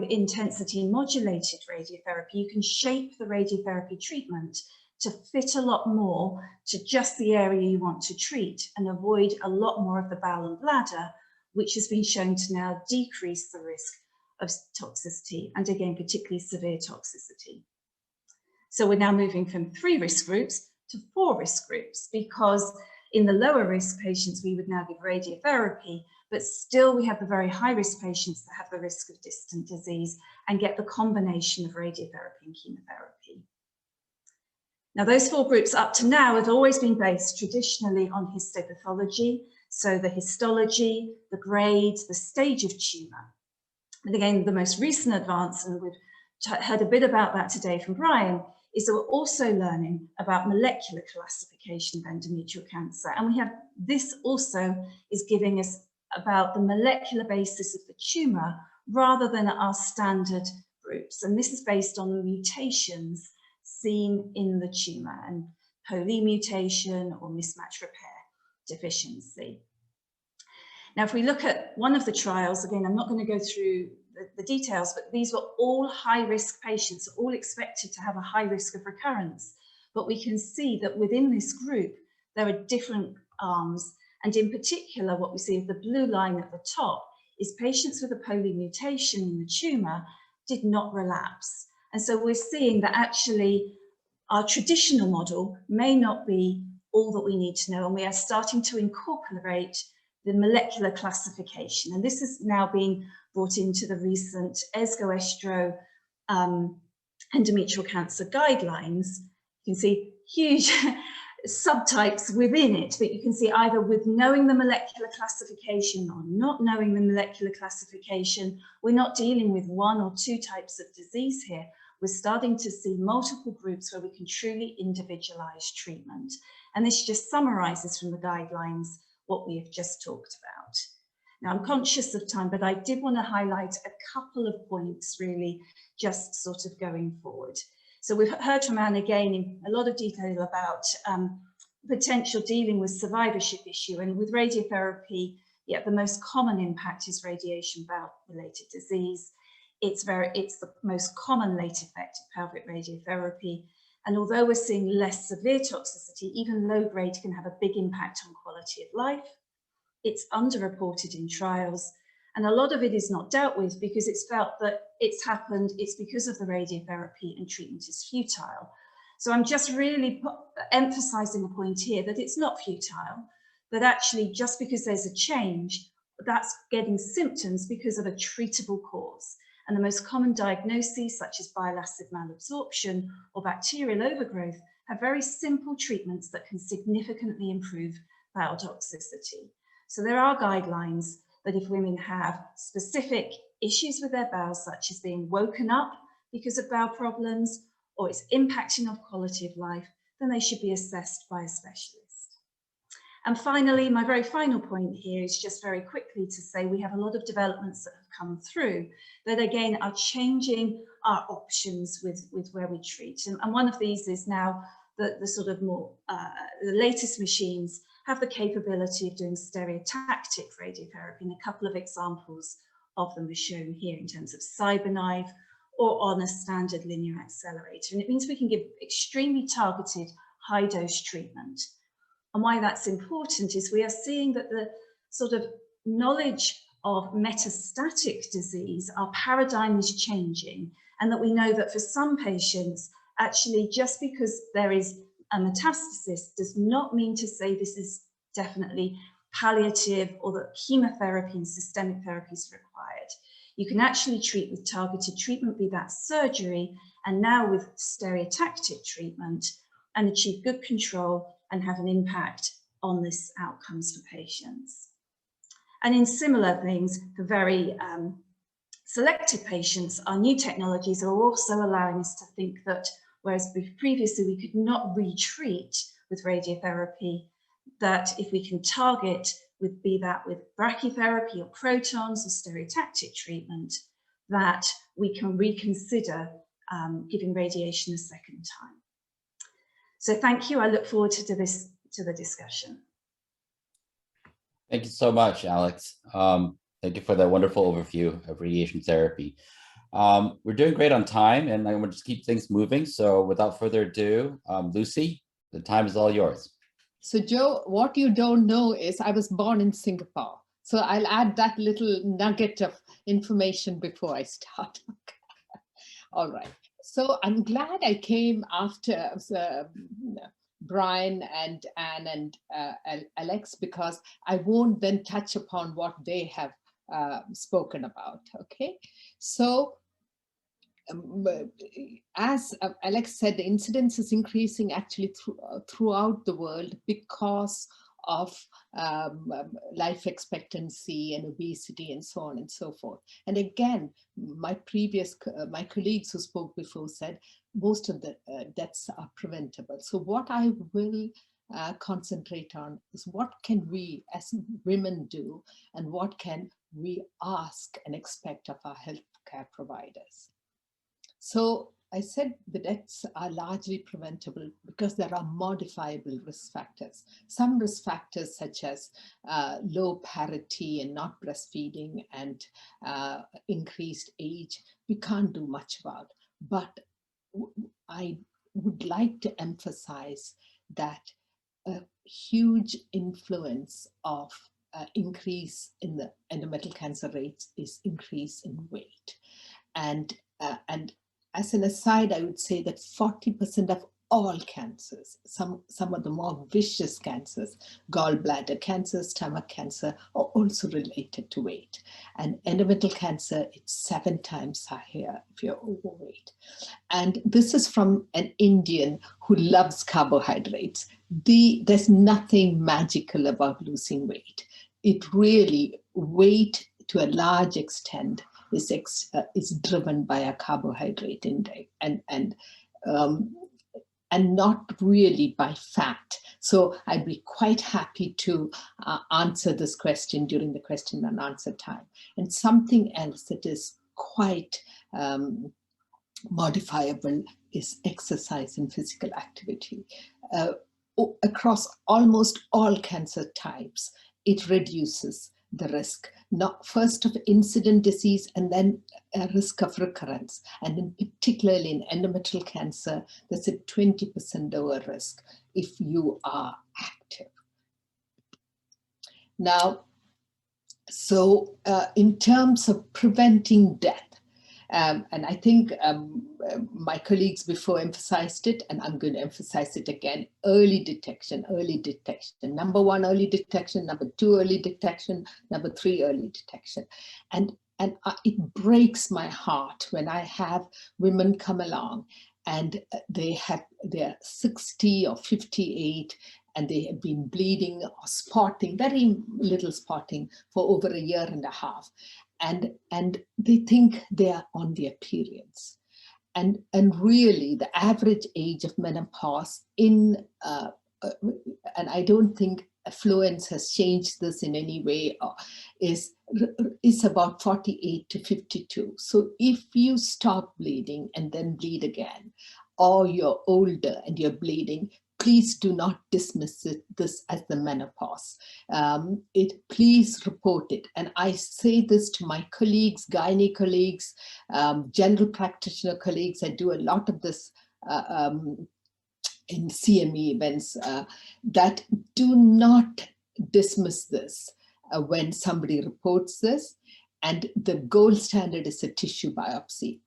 intensity modulated radiotherapy, you can shape the radiotherapy treatment to fit a lot more to just the area you want to treat and avoid a lot more of the bowel and bladder, which has been shown to now decrease the risk of toxicity, and again, particularly severe toxicity. So we're now moving from 3 risk groups to 4 risk groups, because in the lower risk patients, we would now give radiotherapy, but still we have the very high risk patients that have the risk of distant disease and get the combination of radiotherapy and chemotherapy. Now, those 4 groups up to now have always been based traditionally on histopathology, so the histology, the grade, the stage of tumour. And again, the most recent advance, and we've heard a bit about that today from Brian, is that we're also learning about molecular classification of endometrial cancer. And we have this also is giving us about the molecular basis of the tumour rather than our standard groups. And this is based on the mutations seen in the tumour and polymutation or mismatch repair deficiency. Now, if we look at one of the trials, again, I'm not going to go through the details, but these were all high-risk patients, all expected to have a high risk of recurrence. But we can see that within this group, there are different arms. And in particular, what we see is the blue line at the top is patients with a polymutation in the tumour did not relapse. And so we're seeing that actually our traditional model may not be all that we need to know, and we are starting to incorporate the molecular classification. And this is now being brought into the recent ESGO-ESTRO endometrial cancer guidelines. You can see huge subtypes within it, but you can see either with knowing the molecular classification or not knowing the molecular classification, we're not dealing with 1 or 2 types of disease here. We're starting to see multiple groups where we can truly individualize treatment. And this just summarizes from the guidelines what we have just talked about. Now, I'm conscious of time, but I did want to highlight a couple of points really just sort of going forward. So we've heard from Anne again in a lot of detail about potential dealing with survivorship issue, and with radiotherapy, yeah, the most common impact is radiation bowel-related disease. It's the most common late effect of pelvic radiotherapy. And although we're seeing less severe toxicity, even low grade can have a big impact on quality of life. It's underreported in trials, and a lot of it is not dealt with because it's felt that it's happened, it's because of the radiotherapy and treatment is futile. So I'm just really emphasizing the point here that it's not futile, that actually just because there's a change, that's getting symptoms because of a treatable cause. And the most common diagnoses, such as bile acid malabsorption or bacterial overgrowth, have very simple treatments that can significantly improve bowel toxicity. So there are guidelines that if women have specific issues with their bowels, such as being woken up because of bowel problems, or it's impacting on quality of life, then they should be assessed by a specialist. And finally, my very final point here is just very quickly to say we have a lot of developments that have come through that again are changing our options with where we treat. And one of these is now the sort of more, the latest machines have the capability of doing stereotactic radiotherapy, and a couple of examples of them are shown here in terms of CyberKnife or on a standard linear accelerator. And it means we can give extremely targeted high dose treatment. And why that's important is we are seeing that the sort of knowledge of metastatic disease, our paradigm is changing, and that we know that for some patients, actually just because there is a metastasis does not mean to say this is definitely palliative or that chemotherapy and systemic therapy is required. You can actually treat with targeted treatment, be that surgery, and now with stereotactic treatment, and achieve good control and have an impact on this outcomes for patients. And in similar things, for very selected patients, our new technologies are also allowing us to think that whereas previously we could not retreat with radiotherapy, that if we can target be that with brachytherapy or protons or stereotactic treatment, that we can reconsider giving radiation a second time. So thank you. I look forward to the discussion. Thank you so much, Alex. Thank you for that wonderful overview of radiation therapy. We're doing great on time, and I'm going to just keep things moving. So without further ado, Lucy, the time is all yours. So Joe, what you don't know is I was born in Singapore. So I'll add that little nugget of information before I start. All right. So I'm glad I came after Brian and Anne and Alex, because I won't then touch upon what they have spoken about. Okay. So as Alex said, the incidence is increasing actually throughout the world because of life expectancy and obesity and so on and so forth. And again, my colleagues who spoke before said most of the deaths are preventable. So what I will concentrate on is what can we as women do, and what can we ask and expect of our healthcare providers. So I said the deaths are largely preventable because there are modifiable risk factors. Some risk factors such as low parity and not breastfeeding and increased age, we can't do much about. But I would like to emphasize that a huge influence of increase in the endometrial cancer rates is increase in weight. And as an aside, I would say that 40% of all cancers, some of the more vicious cancers, gallbladder cancer, stomach cancer, are also related to weight. And endometrial cancer, it's 7 times higher if you're overweight. And this is from an Indian who loves carbohydrates. There's nothing magical about losing weight. It really, weight to a large extent is driven by a carbohydrate intake and not really by fat. So I'd be quite happy to answer this question during the question and answer time. And something else that is quite modifiable is exercise and physical activity. Across almost all cancer types, it reduces the risk, not first of incident disease and then a risk of recurrence. And in particularly in endometrial cancer, there's a 20% lower risk if you are active. Now, so in terms of preventing death, and I think my colleagues before emphasized it, and I'm going to emphasize it again, early detection, early detection. Number 1, early detection. Number 2, early detection. Number 3, early detection. And it breaks my heart when I have women come along and they're 60 or 58 and they have been bleeding or spotting, very little spotting for over a year and a half. And they think they are on their periods. And really the average age of menopause and I don't think affluence has changed this in any way, is about 48 to 52. So if you stop bleeding and then bleed again, or you're older and you're bleeding, please do not dismiss this as the menopause. Please report it. And I say this to my colleagues, gynae colleagues, general practitioner colleagues. I do a lot of this in CME events, that do not dismiss this when somebody reports this. And the gold standard is a tissue biopsy.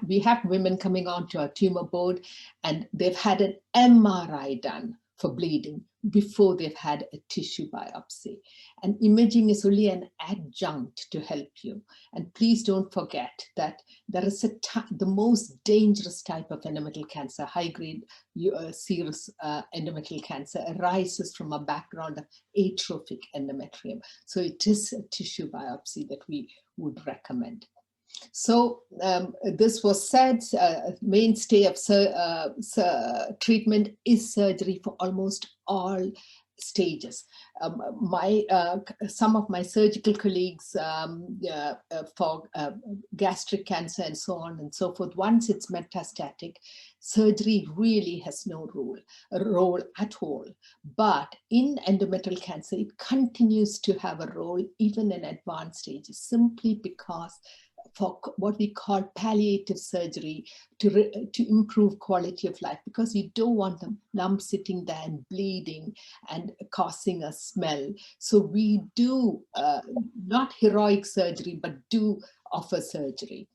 We have women coming on to our tumor board and they've had an MRI done for bleeding before they've had a tissue biopsy. And imaging is only an adjunct to help you. And please don't forget that there is the most dangerous type of endometrial cancer, high-grade serous endometrial cancer, arises from a background of atrophic endometrium. So it is a tissue biopsy that we would recommend. So this was said, mainstay of treatment is surgery for almost all stages. Some of my surgical colleagues for gastric cancer and so on and so forth, once it's metastatic, surgery really has no role at all. But in endometrial cancer, it continues to have a role even in advanced stages, simply because for what we call palliative surgery to improve quality of life, because you don't want the lump sitting there and bleeding and causing a smell. So we do not heroic surgery, but do offer surgery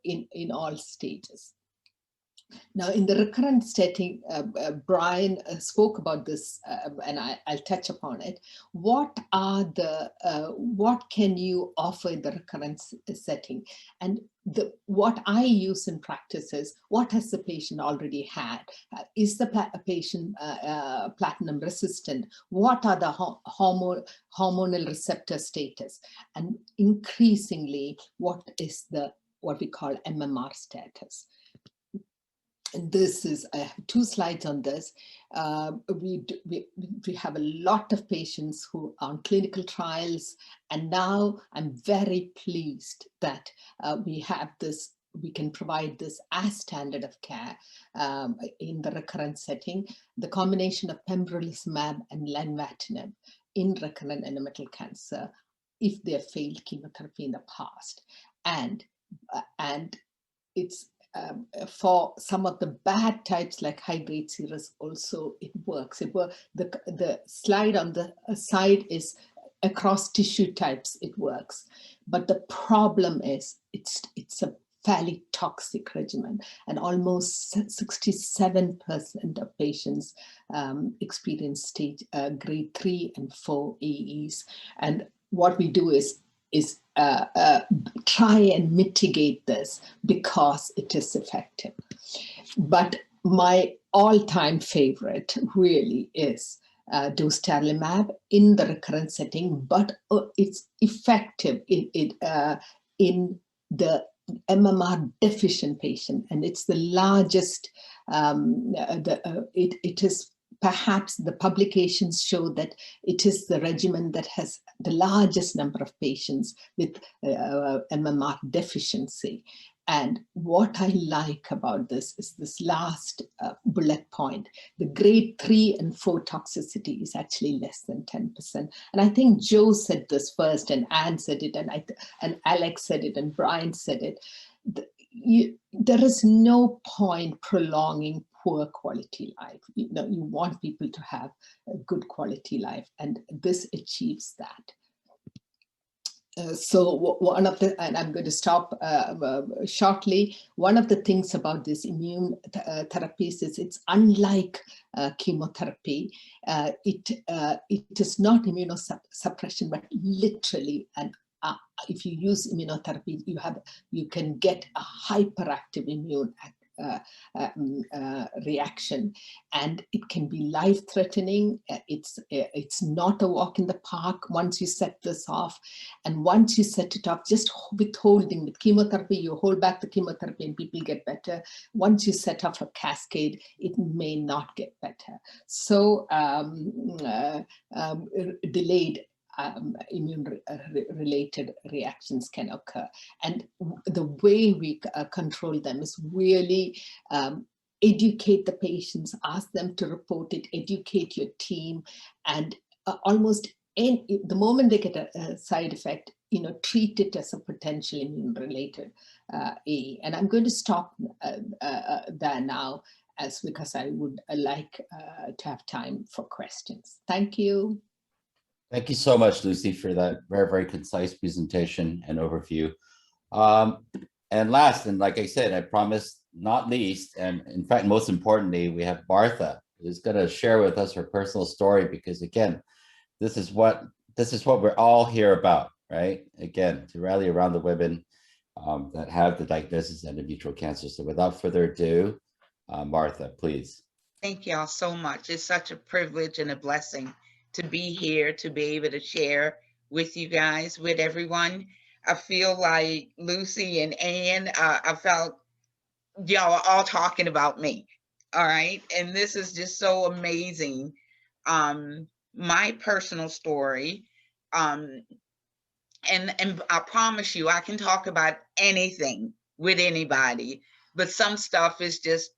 in all stages. Now, in the recurrent setting, Brian spoke about this, and I'll touch upon it. What can you offer in the recurrent setting? And what I use in practice is, what has the patient already had? Is the patient platinum resistant? What are the hormonal receptor status? And increasingly, what is what we call MMR status? And this is, I have 2 slides on this. We have a lot of patients who are on clinical trials, and now I'm very pleased that we have this, we can provide this as standard of care in the recurrent setting. The combination of pembrolizumab and lenvatinib in recurrent endometrial cancer, if they have failed chemotherapy in the past. And it's for some of the bad types like high-grade serous also it works. The slide on the side is across tissue types, it works. But the problem is it's a fairly toxic regimen, and almost 67% of patients experience stage grade 3 and 4 AEs. And what we do is try and mitigate this because it is effective. But my all-time favorite really is dostarlimab in the recurrent setting, but it's effective in the MMR deficient patient, and it's the largest. It is perhaps the publications show that it is the regimen that has the largest number of patients with MMR deficiency. And what I like about this is this last bullet point. The grade 3 and 4 toxicity is actually less than 10%. And I think Joe said this first, and Anne said it, and Alex said it, and Brian said it. There is no point prolonging poor quality life. You want people to have a good quality life, and this achieves that. So one of the, and I'm going to stop shortly, one of the things about this immune therapies is it's unlike chemotherapy. It is not immunosuppression, but literally if you use immunotherapy, you can get a hyperactive immune reaction, and it can be life-threatening. It's not a walk in the park once you set this off. And once you set it off, just withholding with chemotherapy, you hold back the chemotherapy and people get better. Once you set off a cascade, it may not get better. So delayed immune-related reactions can occur. And the way we control them is really educate the patients, ask them to report it, educate your team, and almost the moment they get a side effect, treat it as a potential immune-related AE. And I'm going to stop there now, because I would like to have time for questions. Thank you. Thank you so much, Lucy, for that very, very concise presentation and overview. And last, and like I said, I promised not least, and in fact, most importantly, we have Martha, who's going to share with us her personal story, because again, this is what we're all here about, right? Again, to rally around the women that have the diagnosis of endometrial cancer. So without further ado, Martha, please. Thank you all so much. It's such a privilege and a blessing to be here, to be able to share with you guys, with everyone. I feel like Lucy and Anne, I felt y'all are all talking about me, all right? And this is just so amazing. my personal story. And I promise you, I can talk about anything with anybody, but some stuff is just,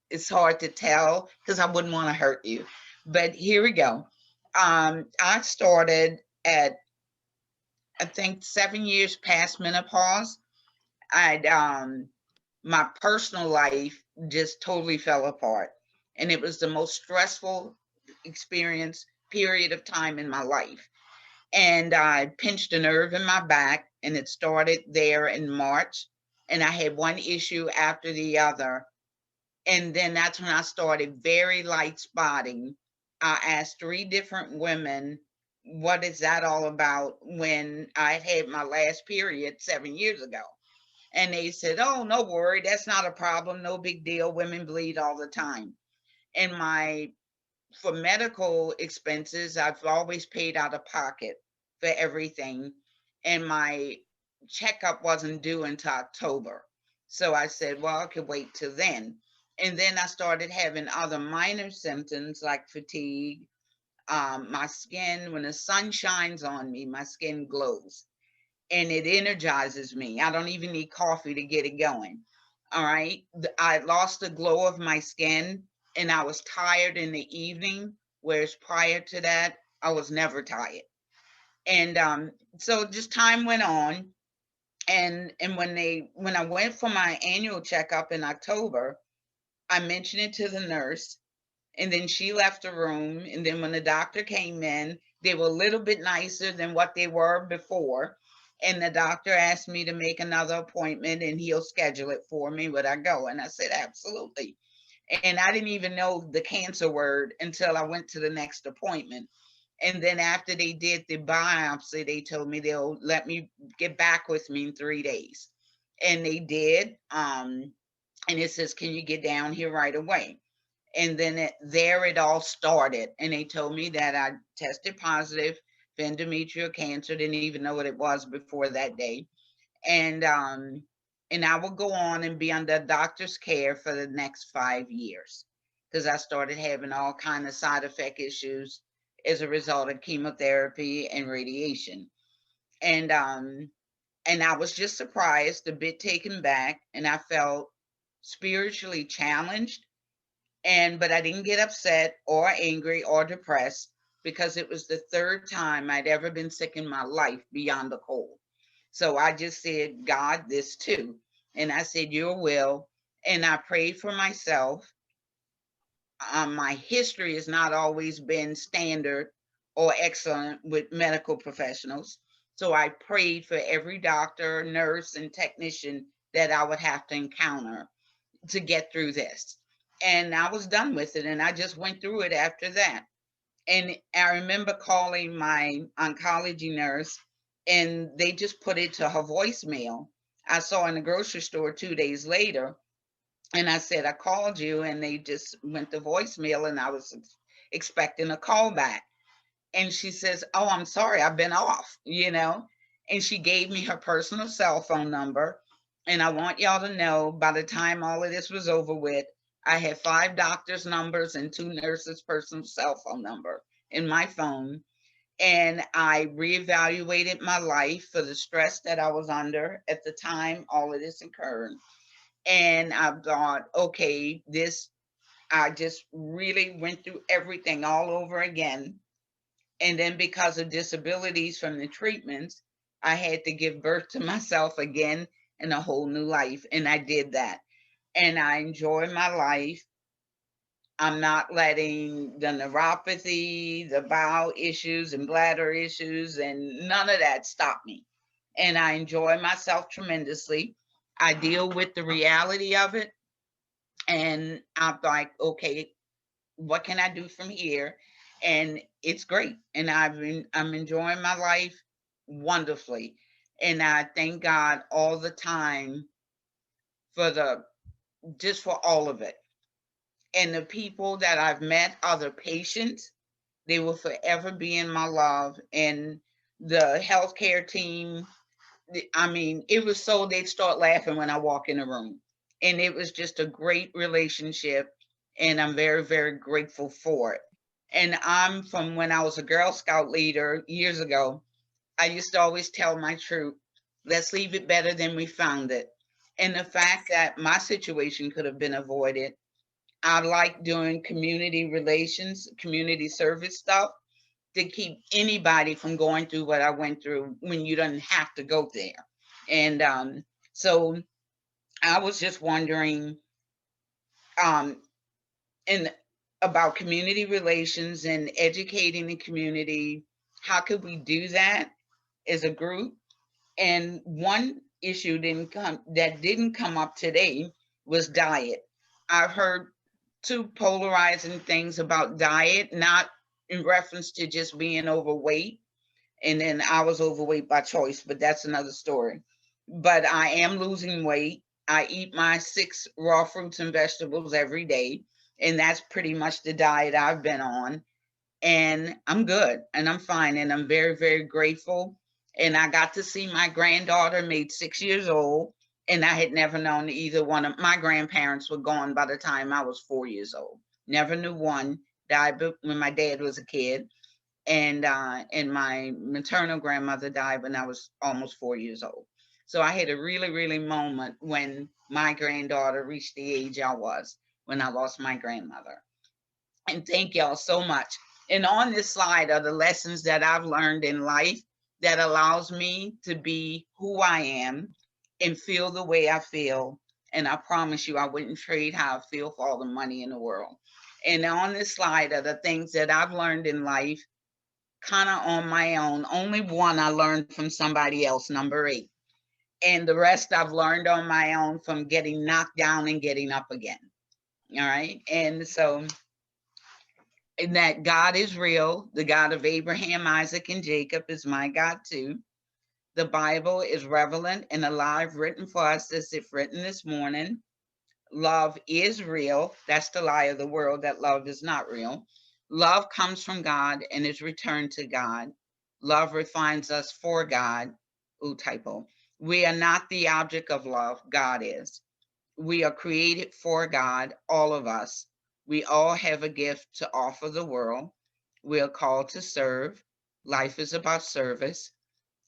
it's hard to tell because I wouldn't want to hurt you. But here we go. I started at, I think, 7 years past menopause. I'd my personal life just totally fell apart, and it was the most stressful experience period of time in my life. And I pinched a nerve in my back, and it started there in March, and I had one issue after the other. And then that's when I started very light spotting. I asked 3 different women, what is that all about, when I had my last period 7 years ago. And they said, oh, no worry, that's not a problem, no big deal, women bleed all the time. And for medical expenses, I've always paid out of pocket for everything. And my checkup wasn't due until October. So I said, well, I could wait till then. And then I started having other minor symptoms like fatigue. My skin, when the sun shines on me, my skin glows and it energizes me. I don't even need coffee to get it going. All right. I lost the glow of my skin and I was tired in the evening, whereas prior to that, I was never tired. And so just time went on. And when I went for my annual checkup in October, I mentioned it to the nurse, and then she left the room. And then when the doctor came in, they were a little bit nicer than what they were before. And the doctor asked me to make another appointment and he'll schedule it for me. Would I go? And I said, absolutely. And I didn't even know the cancer word until I went to the next appointment. And then after they did the biopsy, they told me they'll let me get back with me in 3 days. And they did. And it says, can you get down here right away? And then there it all started. And they told me that I tested positive for endometrial cancer. Didn't even know what it was before that day. And I will go on and be under doctor's care for the next 5 years because I started having all kind of side effect issues as a result of chemotherapy and radiation. And I was just surprised, a bit taken back, and I felt spiritually challenged. But I didn't get upset or angry or depressed because it was the 3rd time I'd ever been sick in my life beyond a cold. So I just said, God, this too. And I said, your will. And I prayed for myself. My history has not always been standard or excellent with medical professionals. So I prayed for every doctor, nurse, and technician that I would have to encounter to get through this. And I was done with it. And I just went through it after that. And I remember calling my oncology nurse and they just put it to her voicemail. I saw in the grocery store 2 days later. And I said, I called you, and they just went to voicemail, and I was expecting a call back. And she says, oh, I'm sorry, I've been off, and she gave me her personal cell phone number. And I want y'all to know, by the time all of this was over with, I had 5 doctors' numbers and 2 nurses' personal cell phone number in my phone. And I reevaluated my life for the stress that I was under at the time all of this occurred. And I thought, okay, I just really went through everything all over again. And then because of disabilities from the treatments, I had to give birth to myself again in a whole new life. And I did that. And I enjoy my life. I'm not letting the neuropathy, the bowel issues and bladder issues, and none of that stop me. And I enjoy myself tremendously. I deal with the reality of it. And I'm like, okay, what can I do from here? And it's great. And I'm enjoying my life wonderfully. And I thank God all the time for all of it. And the people that I've met, other patients, they will forever be in my love. And the healthcare team, I mean, it was so they'd start laughing when I walk in the room. And it was just a great relationship. And I'm very, very grateful for it. And I'm from when I was a Girl Scout leader years ago. I used to always tell my troop, let's leave it better than we found it. And the fact that my situation could have been avoided, I like doing community relations, community service stuff to keep anybody from going through what I went through when you don't have to go there. And so I was just wondering, um, and about community relations and educating the community. How could we do that as a group? And one issue that didn't come up today was diet. I've heard two polarizing things about diet, not in reference to just being overweight. And then I was overweight by choice, but that's another story. But I am losing weight. I eat my 6 raw fruits and vegetables every day. And that's pretty much the diet I've been on. And I'm good and I'm fine. And I'm very, very grateful. And I got to see my granddaughter made 6 years old. And I had never known either one of my grandparents were gone by the time I was 4 years old. Never knew one. Died when my dad was a kid. And my maternal grandmother died when I was almost 4 years old. So I had a really, really moment when my granddaughter reached the age I was when I lost my grandmother. And thank y'all so much. And on this slide are the lessons that I've learned in life that allows me to be who I am and feel the way I feel. And I promise you, I wouldn't trade how I feel for all the money in the world. And on this slide are the things that I've learned in life kind of on my own. Only one I learned from somebody else, number 8. And the rest I've learned on my own from getting knocked down and getting up again. All right. And so, and that God is real. The God of Abraham, Isaac, and Jacob is my God too. The Bible is relevant and alive, written for us as if written this morning. Love is real. That's the lie of the world, that love is not real. Love comes from God and is returned to God. Love refines us for God. Ooh, typo. We are not the object of love. God is. We are created for God, all of us. We all have a gift to offer the world. We are called to serve. Life is about service.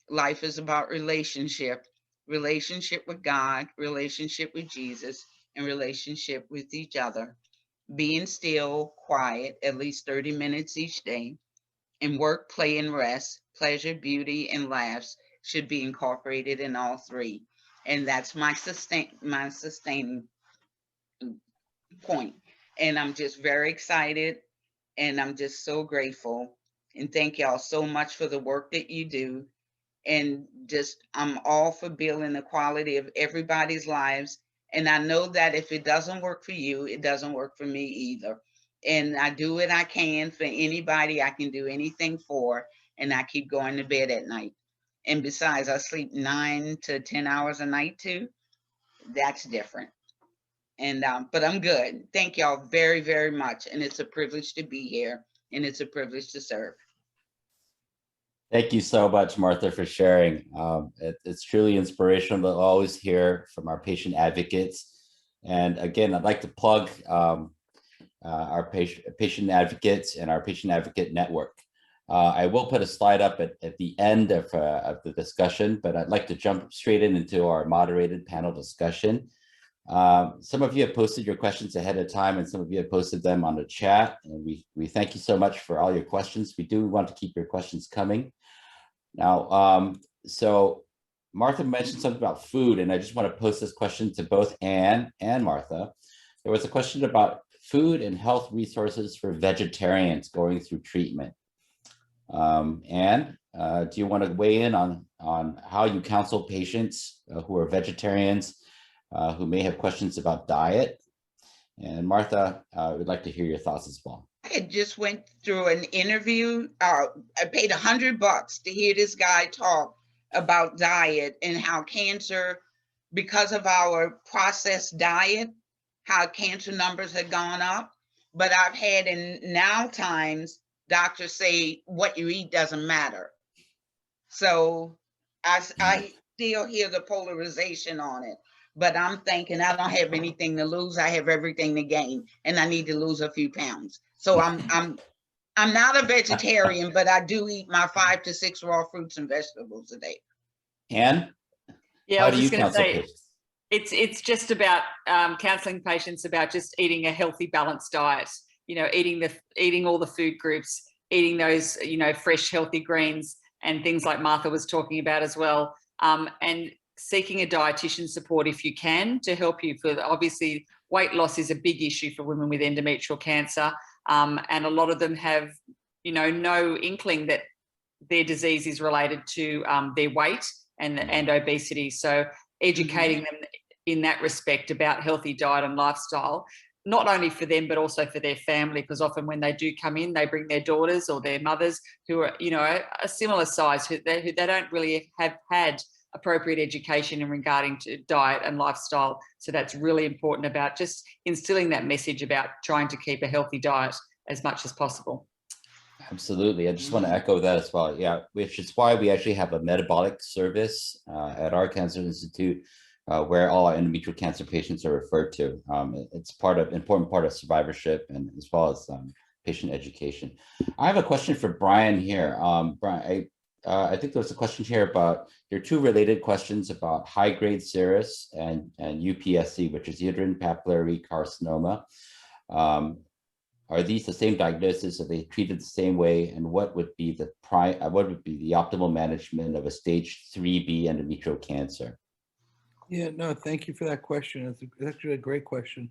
Life is about relationship with God, relationship with Jesus, and relationship with each other. Being still, quiet, at least 30 minutes each day. And work, play, and rest, pleasure, beauty, and laughs should be incorporated in all 3. And that's my sustaining point. And I'm just very excited and I'm just so grateful. And thank y'all so much for the work that you do. And just, I'm all for building the quality of everybody's lives. And I know that if it doesn't work for you, it doesn't work for me either. And I do what I can for anybody I can do anything for. And I keep going to bed at night. And besides, I sleep 9 to 10 hours a night too. That's different. And but I'm good. Thank y'all very, very much. And it's a privilege to be here and it's a privilege to serve. Thank you so much, Martha, for sharing. It's truly inspirational to always hear from our patient advocates. And again, I'd like to plug our patient advocates and our patient advocate network. I will put a slide up at the end of the discussion, but I'd like to jump straight into our moderated panel discussion. Some of you have posted your questions ahead of time and some of you have posted them on the chat. And we thank you so much for all your questions. We do want to keep your questions coming. Now, so Martha mentioned something about food, and I just want to pose this question to both Anne and Martha. There was a question about food and health resources for vegetarians going through treatment. Anne, do you want to weigh in on how you counsel patients who are vegetarians who may have questions about diet? And Martha, we'd like to hear your thoughts as well. I just went through an interview. I paid $100 to hear this guy talk about diet and how cancer, because of our processed diet, how cancer numbers had gone up. But I've had in now times, doctors say what you eat doesn't matter. So I still hear the polarization on it. But I'm thinking I don't have anything to lose. I have everything to gain, and I need to lose a few pounds. So I'm I'm not a vegetarian, but I do eat my 5 to 6 raw fruits and vegetables a day. Anne, Yeah, I how was do you just going to counsel say, patients? it's just about counselling patients about just eating a healthy, balanced diet. You know, eating all the food groups, eating those, you know, fresh, healthy greens and things like Martha was talking about as well, and seeking a dietitian support if you can to help you. For obviously, weight loss is a big issue for women with endometrial cancer, and a lot of them have, you know, no inkling that their disease is related to their weight and obesity. So educating them in that respect about healthy diet and lifestyle, not only for them, but also for their family, because often when they do come in, they bring their daughters or their mothers who are, you know, a similar size, who they don't really have had appropriate education in regarding to diet and lifestyle. So that's really important about just instilling that message about trying to keep a healthy diet as much as possible. Absolutely. I just want to echo that as well. Yeah, which is why we actually have a metabolic service at our cancer institute where all our endometrial cancer patients are referred to. It's important part of survivorship and as well as patient education. I have a question for Brian here. Brian, I think there's a question here about, there are two related questions about high-grade serous and UPSC, which is uterine papillary carcinoma. Are these the same diagnosis? Are they treated the same way? And what would be the optimal management of a stage 3B endometrial cancer? Yeah, no, thank you for that question. It's actually a great question.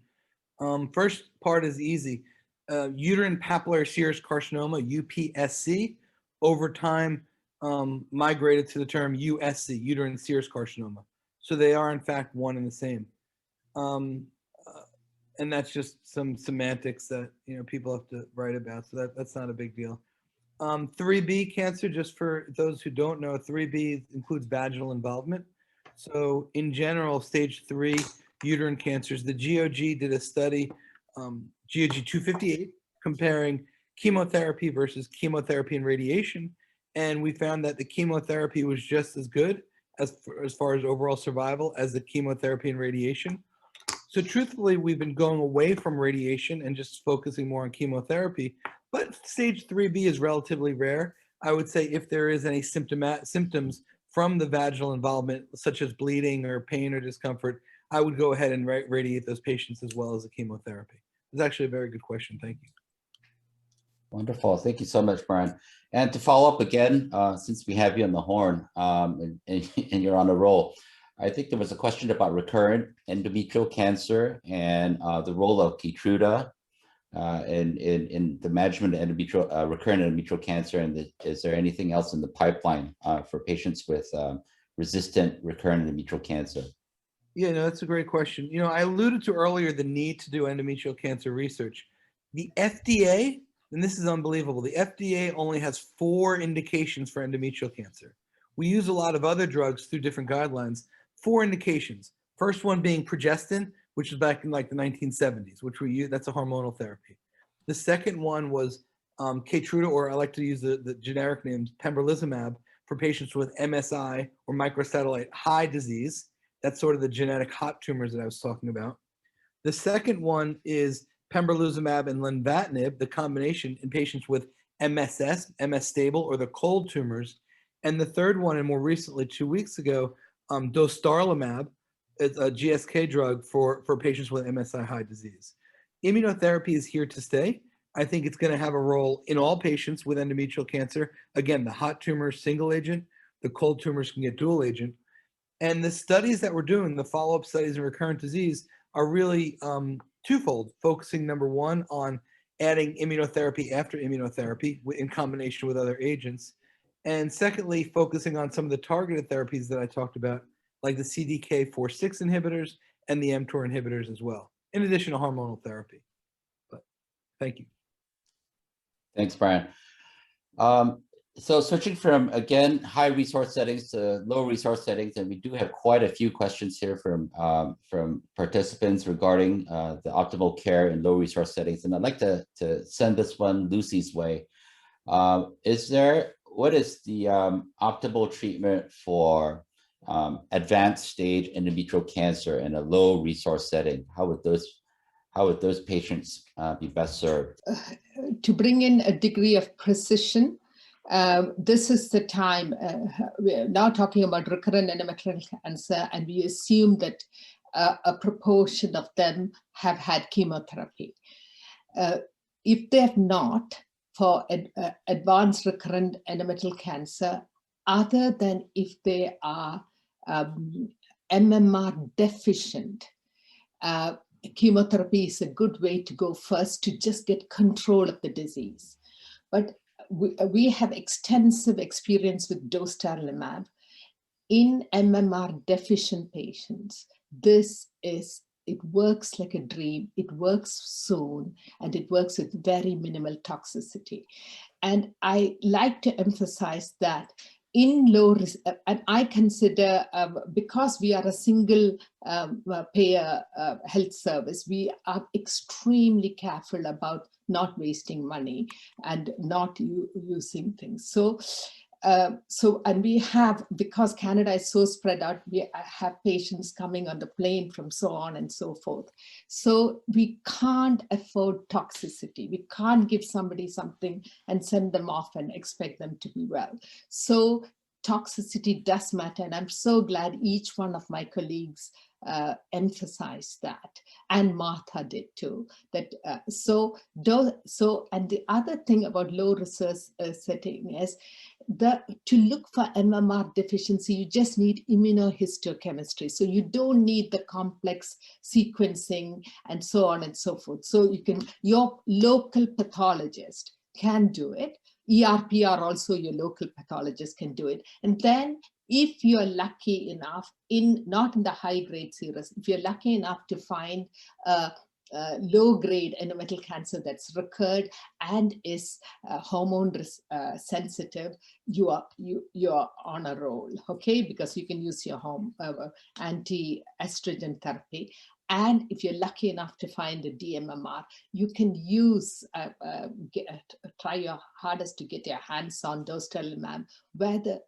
First part is easy. Uterine papillary serous carcinoma, UPSC, over time migrated to the term USC, uterine serous carcinoma. So they are in fact one and the same. And that's just some semantics that, you know, people have to write about. So that's not a big deal. 3B cancer, just for those who don't know, 3B includes vaginal involvement. So in general, stage 3 uterine cancers, the GOG did a study, GOG 258, comparing chemotherapy versus chemotherapy and radiation. And we found that the chemotherapy was just as good as far as overall survival as the chemotherapy and radiation. So truthfully, we've been going away from radiation and just focusing more on chemotherapy, but stage 3B is relatively rare. I would say if there is any symptoms from the vaginal involvement, such as bleeding or pain or discomfort, I would go ahead and radiate those patients as well as the chemotherapy. It's actually a very good question. Thank you. Wonderful. Thank you so much, Brian. And to follow up again, since we have you on the horn and you're on a roll, I think there was a question about recurrent endometrial cancer and the role of Keytruda in the management of recurrent endometrial cancer. And is there anything else in the pipeline for patients with resistant recurrent endometrial cancer? Yeah, no, that's a great question. You know, I alluded to earlier the need to do endometrial cancer research. The FDA, and this is unbelievable, the FDA only has 4 indications for endometrial cancer. We use a lot of other drugs through different guidelines. 4 indications. First one being progestin, which is back in like the 1970s, which we use, that's a hormonal therapy. The second one was Keytruda, or I like to use the generic names, pembrolizumab, for patients with MSI or microsatellite high disease. That's sort of the genetic hot tumors that I was talking about. The second one is pembrolizumab and lenvatinib, the combination in patients with MSS, MS stable, or the cold tumors. And the third one, and more recently, 2 weeks ago, dostarlimab, it's a GSK drug for patients with MSI high disease. Immunotherapy is here to stay. I think it's going to have a role in all patients with endometrial cancer. Again, the hot tumors, single agent, the cold tumors can get dual agent. And the studies that we're doing, the follow-up studies in recurrent disease, are really twofold, focusing number one on adding immunotherapy after immunotherapy in combination with other agents. And secondly, focusing on some of the targeted therapies that I talked about, like the CDK4/6 inhibitors and the mTOR inhibitors as well, in addition to hormonal therapy. But thank you. Thanks, Brian. So switching from, again, high resource settings to low resource settings, and we do have quite a few questions here from participants regarding the optimal care in low resource settings. And I'd like to send this one Lucy's way. What is the optimal treatment for advanced stage endometrial cancer in a low resource setting? How would those how would those patients be best served? To bring in a degree of precision, this is the time, we're now talking about recurrent endometrial cancer, and we assume that a proportion of them have had chemotherapy. If they have not, for advanced recurrent endometrial cancer, other than if they are MMR deficient, chemotherapy is a good way to go first to just get control of the disease. But we have extensive experience with dostarlimab in MMR deficient patients. It works like a dream, it works soon, and it works with very minimal toxicity. And I like to emphasize that in low risk, and I consider, because we are a single payer health service, we are extremely careful about not wasting money and not using things. And we have, because Canada is so spread out, we have patients coming on the plane from so on and so forth. So we can't afford toxicity. We can't give somebody something and send them off and expect them to be well. So toxicity does matter. And I'm so glad each one of my colleagues emphasized that, and Martha did too. That and the other thing about low research setting is to look for MMR deficiency, you just need immunohistochemistry. So you don't need the complex sequencing and so on and so forth. So your local pathologist can do it. ERPR also, your local pathologist can do it. And then if you're lucky enough, not in the high grade serous, if you're lucky enough to find low grade endometrial cancer that's recurred and is hormone sensitive, you are on a roll, okay? Because you can use your anti-estrogen therapy. And if you're lucky enough to find a DMMR, you can use, try your hardest to get your hands on dostarlimab, where the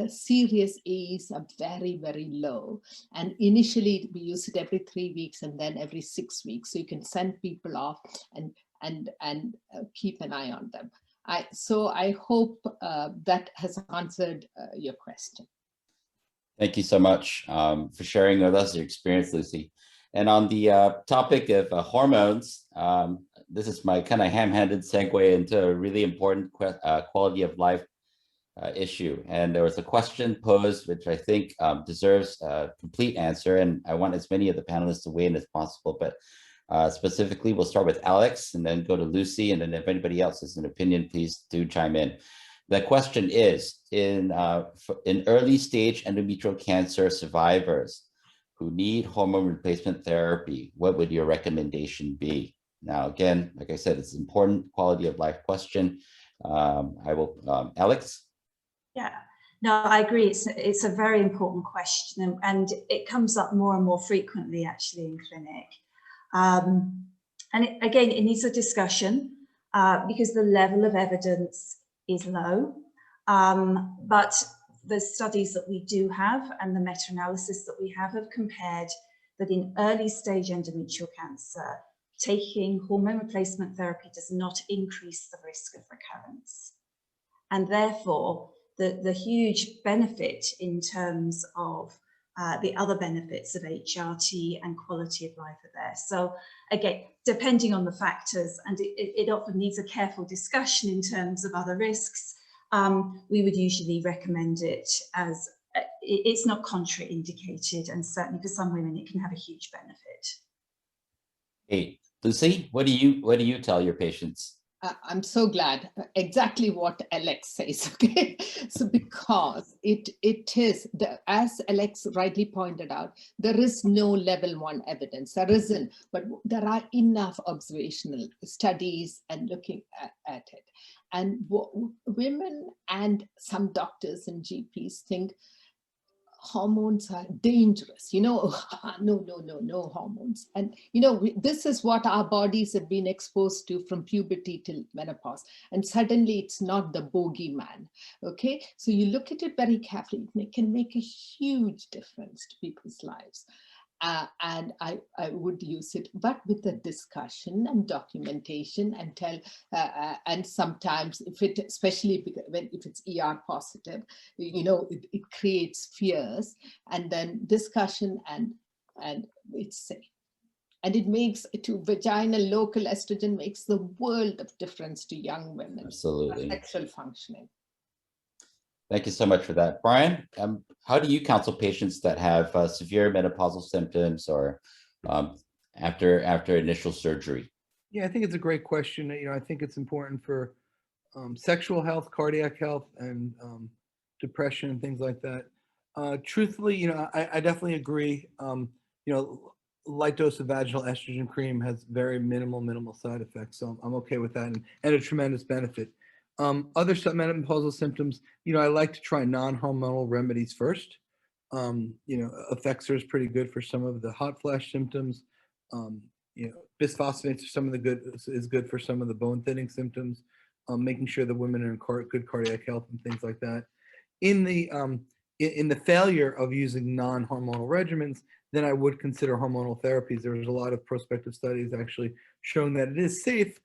serious AEs are very, very low. And initially we use it every 3 weeks and then every 6 weeks. So you can send people off and keep an eye on them. So I hope that has answered your question. Thank you so much for sharing with us your experience, Lucy. And on the topic of hormones, this is my kind of ham-handed segue into a really important quality of life issue. And there was a question posed, which I think deserves a complete answer. And I want as many of the panelists to weigh in as possible. But specifically, we'll start with Alex and then go to Lucy. And then if anybody else has an opinion, please do chime in. The question is, in early stage endometrial cancer survivors who need hormone replacement therapy, what would your recommendation be? Now, again, like I said, it's an important quality of life question. Alex? Yeah, no, I agree. It's a very important question, and it comes up more and more frequently actually in clinic. Again, it needs a discussion because the level of evidence is low. But the studies that we do have and the meta-analysis that we have compared that in early stage endometrial cancer, taking hormone replacement therapy does not increase the risk of recurrence. And therefore, the huge benefit in terms of the other benefits of HRT and quality of life are there. So again, depending on the factors, and it often needs a careful discussion in terms of other risks, we would usually recommend it as it's not contraindicated, and certainly for some women it can have a huge benefit. Hey, Lucy, what do you tell your patients? I'm so glad, exactly what Alex says, okay? So because it is, as Alex rightly pointed out, there is no level 1 evidence, there isn't, but there are enough observational studies and looking at it. And women and some doctors and GPs think hormones are dangerous, no hormones. And this is what our bodies have been exposed to from puberty till menopause, and suddenly it's not the bogeyman, okay? So you look at it very carefully, it can make a huge difference to people's lives. and I would use it, but with the discussion and documentation and tell, and sometimes if it, especially if it's ER positive, you know, it creates fears, and then discussion and it's safe. And it makes, to vaginal local estrogen makes the world of difference to young women. Absolutely. Sexual functioning. Thank you so much for that. Brian, how do you counsel patients that have severe menopausal symptoms or after initial surgery? Yeah, I think it's a great question. You know, I think it's important for sexual health, cardiac health, and depression and things like that. Truthfully, you know, I definitely agree. You know, light dose of vaginal estrogen cream has very minimal side effects. So I'm okay with that, and a tremendous benefit. Other menopausal symptoms, you know, I like to try non-hormonal remedies first. You know, Effexor is pretty good for some of the hot flash symptoms. You know, bisphosphonates is good for some of the bone thinning symptoms. Making sure the women are in good cardiac health and things like that. In the failure of using non-hormonal regimens, then I would consider hormonal therapies. There's a lot of prospective studies actually showing that it is safe.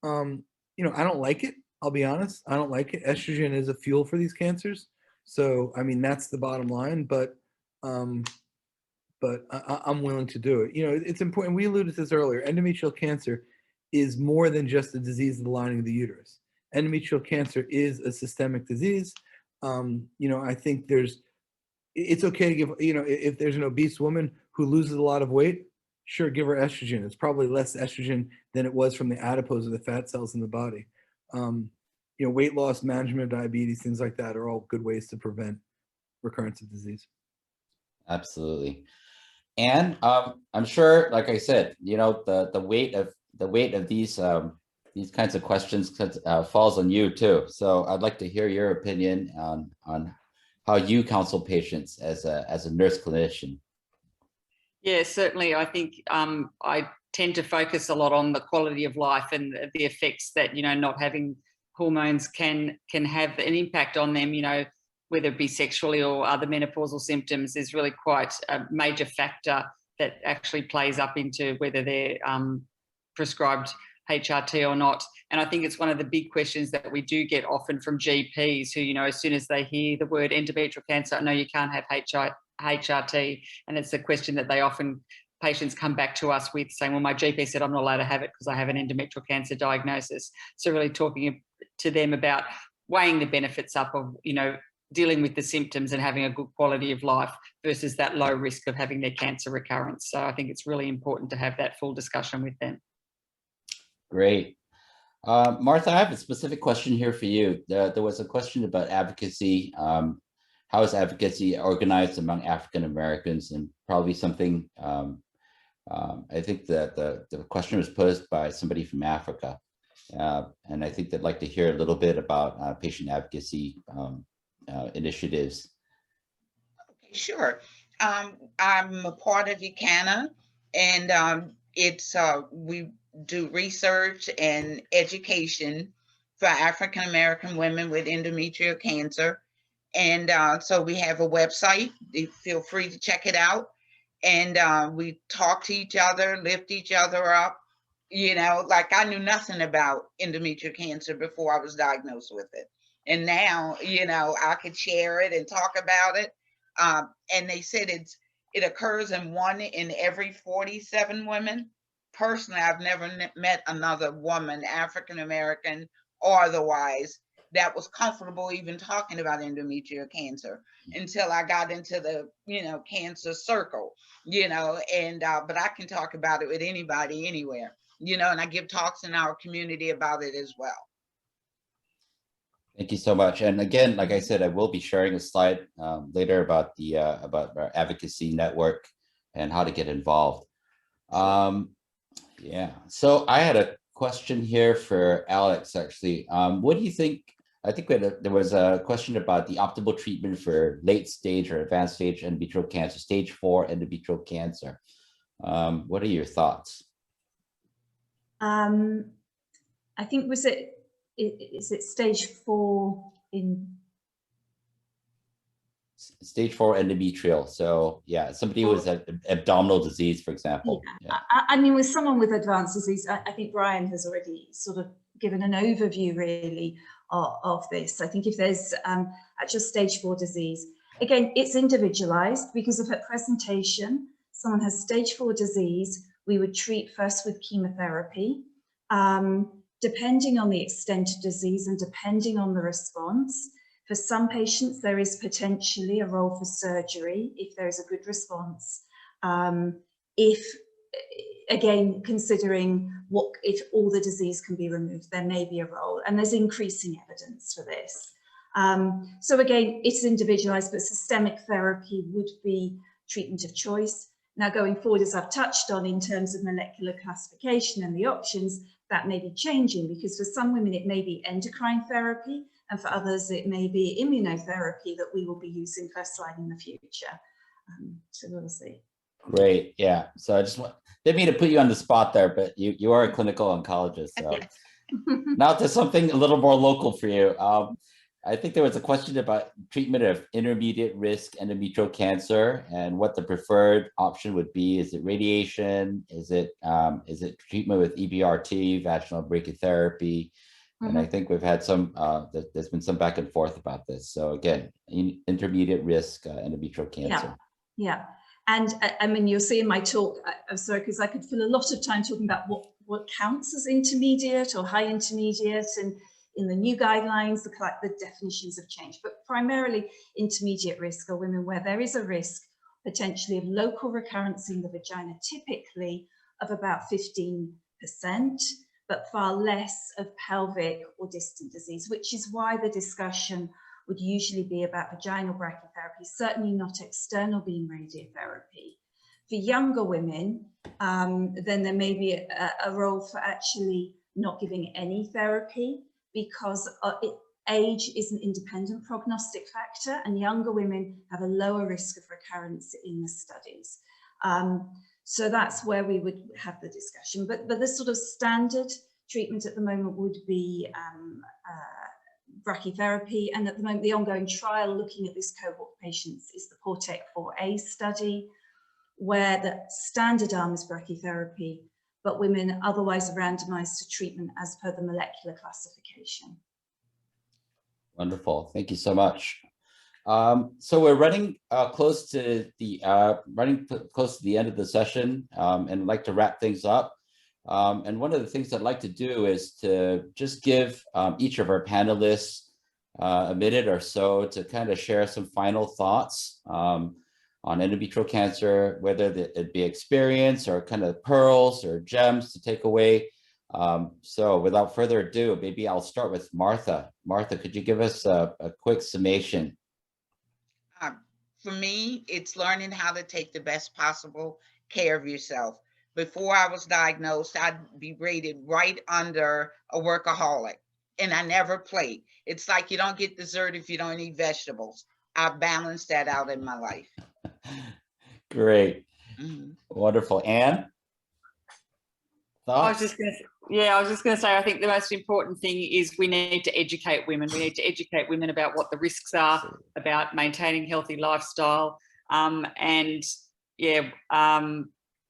You know, I don't like it. I'll be honest. I don't like it. Estrogen is a fuel for these cancers. So, I mean, that's the bottom line, but I'm willing to do it. You know, it's important. We alluded to this earlier. Endometrial cancer is more than just a disease of the lining of the uterus. Endometrial cancer is a systemic disease. You know, I think it's okay to give, you know, if there's an obese woman who loses a lot of weight, sure, give her estrogen. It's probably less estrogen than it was from the adipose or the fat cells in the body. You know, weight loss, management of diabetes, things like that are all good ways to prevent recurrence of disease. Absolutely. And I'm sure, like I said, you know, the weight of these kinds of questions falls on you too. So I'd like to hear your opinion on how you counsel patients as a nurse clinician. Yeah, certainly. I think I tend to focus a lot on the quality of life and the effects that, you know, not having hormones can have an impact on them, you know, whether it be sexually or other menopausal symptoms is really quite a major factor that actually plays up into whether they're prescribed HRT or not. And I think it's one of the big questions that we do get often from GPs who, you know, as soon as they hear the word endometrial cancer, I know you can't have HRT. And it's a question that patients come back to us with saying, well, my GP said I'm not allowed to have it because I have an endometrial cancer diagnosis. So really talking to them about weighing the benefits up of, you know, dealing with the symptoms and having a good quality of life versus that low risk of having their cancer recurrence. So I think it's really important to have that full discussion with them. Great. Martha, I have a specific question here for you. There was a question about advocacy. How is advocacy organized among African Americans? And probably something, I think that the question was posed by somebody from Africa. And I think they'd like to hear a little bit about patient advocacy initiatives. Okay, sure. I'm a part of UCANA, and we do research and education for African American women with endometrial cancer. And so we have a website. Feel free to check it out. And we talk to each other, lift each other up. You know, like I knew nothing about endometrial cancer before I was diagnosed with it. And now, you know, I could share it and talk about it. And they said it occurs in 1 in every 47 women. Personally, I've never met another woman, African American or otherwise, that was comfortable even talking about endometrial cancer until I got into the, you know, cancer circle, you know, and but I can talk about it with anybody anywhere, you know, and I give talks in our community about it as well. Thank you so much. And again, like I said, I will be sharing a slide later about our advocacy network and how to get involved. Yeah, so I had a question here for Alex, actually. What do you think? I think there was a question about the optimal treatment for late stage or advanced stage endometrial cancer, stage 4 endometrial cancer. What are your thoughts? I think is it stage 4 in Stage 4 endometrial. So yeah, somebody who has abdominal disease, for example. Yeah. I mean, with someone with advanced disease, I think Brian has already sort of given an overview really of this. I think if there's actual stage 4 disease, again, it's individualized because of her presentation. Someone has stage 4 disease, we would treat first with chemotherapy. Depending on the extent of disease and depending on the response, for some patients, there is potentially a role for surgery if there is a good response. If, again, considering what if all the disease can be removed, there may be a role, and there's increasing evidence for this. So again, it's individualized, but systemic therapy would be treatment of choice. Now, going forward, as I've touched on in terms of molecular classification and the options, that may be changing because for some women it may be endocrine therapy, and for others it may be immunotherapy that we will be using first line in the future. So we'll see. Great. Yeah. So I just didn't mean to put you on the spot there, but you are a clinical oncologist. So Yes. now to something a little more local for you. I think there was a question about treatment of intermediate risk endometrial cancer and what the preferred option would be. Is it radiation? Is it treatment with EBRT, vaginal brachytherapy? And I think we've had some, there's been some back and forth about this. So again, intermediate risk endometrial cancer. Yeah. And I mean, you'll see in my talk, I'm sorry, because I could fill a lot of time talking about what counts as intermediate or high intermediate, and in the new guidelines, the definitions have changed, but primarily intermediate risk are women where there is a risk potentially of local recurrence in the vagina, typically of about 15%, but far less of pelvic or distant disease, which is why the discussion would usually be about vaginal brachytherapy, certainly not external beam radiotherapy. For younger women, then there may be a role for actually not giving any therapy, because age is an independent prognostic factor, and younger women have a lower risk of recurrence in the studies. So that's where we would have the discussion. But the sort of standard treatment at the moment would be brachytherapy, and at the moment the ongoing trial looking at this cohort of patients is the PORTEC-4A study, where the standard arm is brachytherapy, but women otherwise are randomized to treatment as per the molecular classification. Wonderful, thank you so much. So we're running close to the end of the session, and I'd like to wrap things up. And one of the things I'd like to do is to just give each of our panelists a minute or so to kind of share some final thoughts on endometrial cancer, whether it be experience or kind of pearls or gems to take away. So without further ado, maybe I'll start with Martha. Martha, could you give us a quick summation? For me, it's learning how to take the best possible care of yourself. Before I was diagnosed, I'd be rated right under a workaholic, and I never played. It's like you don't get dessert if you don't eat vegetables. I balanced that out in my life. Great. Wonderful. Anne? Thoughts? I was just going to say, I think the most important thing is we need to educate women. We need to educate women about what the risks are, about maintaining healthy lifestyle, and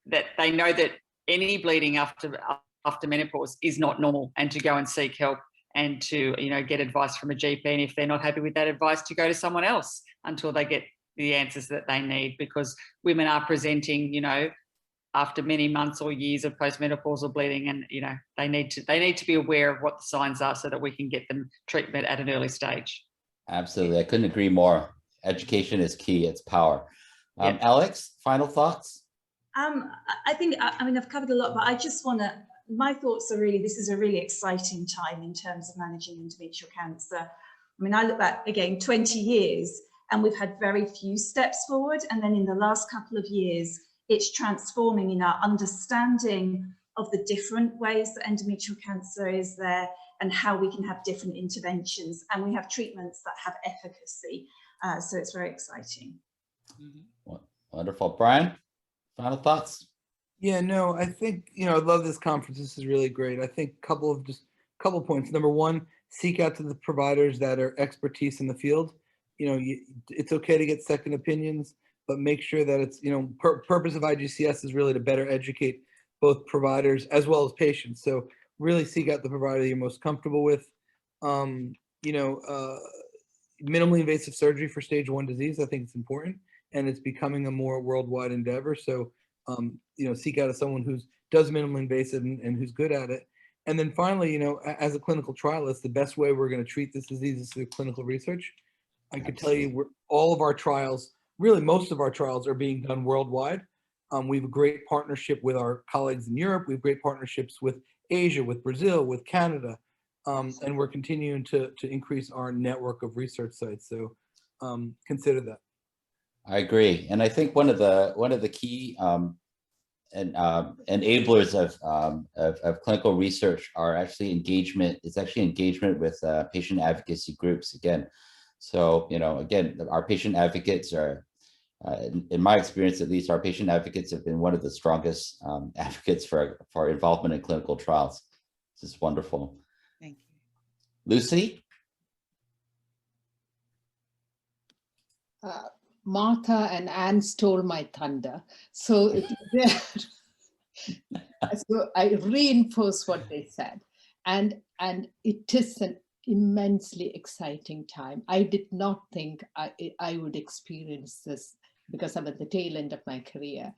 that they know that any bleeding after menopause is not normal, and to go and seek help and to get advice from a GP, and if they're not happy with that advice, to go to someone else until they get the answers that they need, because women are presenting after many months or years of postmenopausal bleeding, and they need to be aware of what the signs are so that we can get them treatment at an early stage. Absolutely, I couldn't agree more. Education is key, it's power. Alex, final thoughts? I think, I've covered a lot, but I just want to, my thoughts are really, this is a really exciting time in terms of managing endometrial cancer. I mean, I look back again 20 years and we've had very few steps forward. And then in the last couple of years, it's transforming in our understanding of the different ways that endometrial cancer is there and how we can have different interventions. And we have treatments that have efficacy. So it's very exciting. Wonderful. Brian, final thoughts? Yeah, no, I think, I love this conference. This is really great. I think a couple of points. Number one, seek out to the providers that are expertise in the field. it's okay to get second opinions, but make sure that it's, purpose of IGCS is really to better educate both providers as well as patients. So really seek out the provider you're most comfortable with. Minimally invasive surgery for stage 1 disease, I think it's important, and it's becoming a more worldwide endeavor. So, seek out someone who does minimally invasive and who's good at it. And then finally, as a clinical trialist, the best way we're going to treat this disease is through clinical research. I could tell you all of our trials, really most of our trials, are being done worldwide. We have a great partnership with our colleagues in Europe. We have great partnerships with Asia, with Brazil, with Canada. And we're continuing to increase our network of research sites. So consider that. I agree, and I think one of the key enablers of clinical research are actually engagement. It's actually engagement with patient advocacy groups again. So again, our patient advocates are, in my experience at least, our patient advocates have been one of the strongest advocates for involvement in clinical trials. This is wonderful. Thank you. Lucy? Martha and Anne stole my thunder. So, so I reinforce what they said. And it is an immensely exciting time. I did not think I would experience this because I'm at the tail end of my career.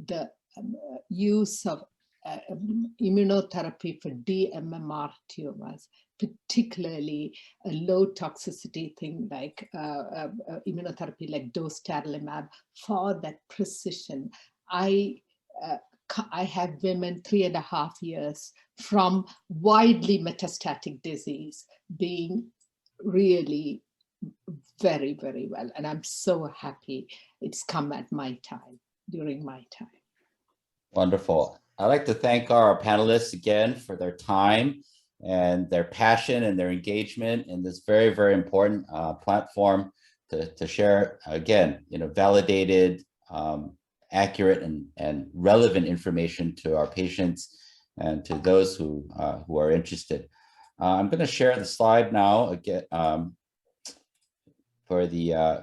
The use of immunotherapy for dMMR tumors, particularly a low toxicity thing like immunotherapy like dostarlimab for that precision. I have women 3.5 years from widely metastatic disease being really very, very well. And I'm so happy it's come at my time, during my time. Wonderful. I'd like to thank our panelists again for their time and their passion and their engagement in this very, very important platform to share, again, validated, accurate and relevant information to our patients and to those who are interested. I'm going to share the slide now again for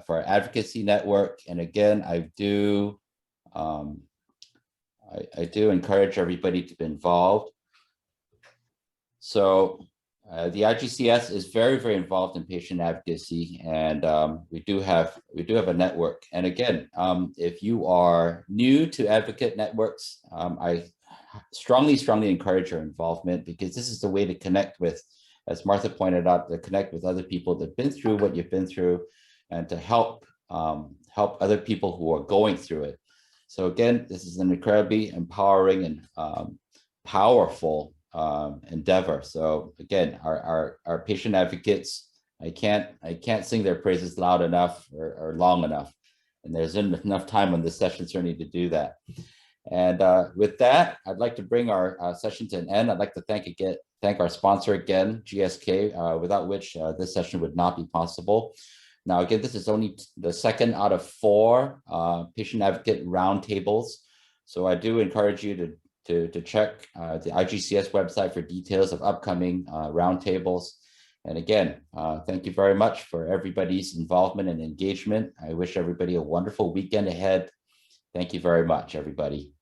our advocacy network. And again, I do encourage everybody to be involved. So the IGCS is very, very involved in patient advocacy, and we do have a network. And again, if you are new to advocate networks, I strongly encourage your involvement, because this is the way to connect with, as Martha pointed out, to connect with other people that have been through what you've been through, and to help other people who are going through it. So again, this is an incredibly empowering and powerful endeavor. So again, our patient advocates, I can't sing their praises loud enough or long enough, and there's enough time on this session certainly to do that. And with that, I'd like to bring our session to an end. I'd like to thank our sponsor again, GSK, without which this session would not be possible. Now, again, this is only the second out of 4 patient advocate roundtables. So I do encourage you to check the IGCS website for details of upcoming roundtables. And again, thank you very much for everybody's involvement and engagement. I wish everybody a wonderful weekend ahead. Thank you very much, everybody.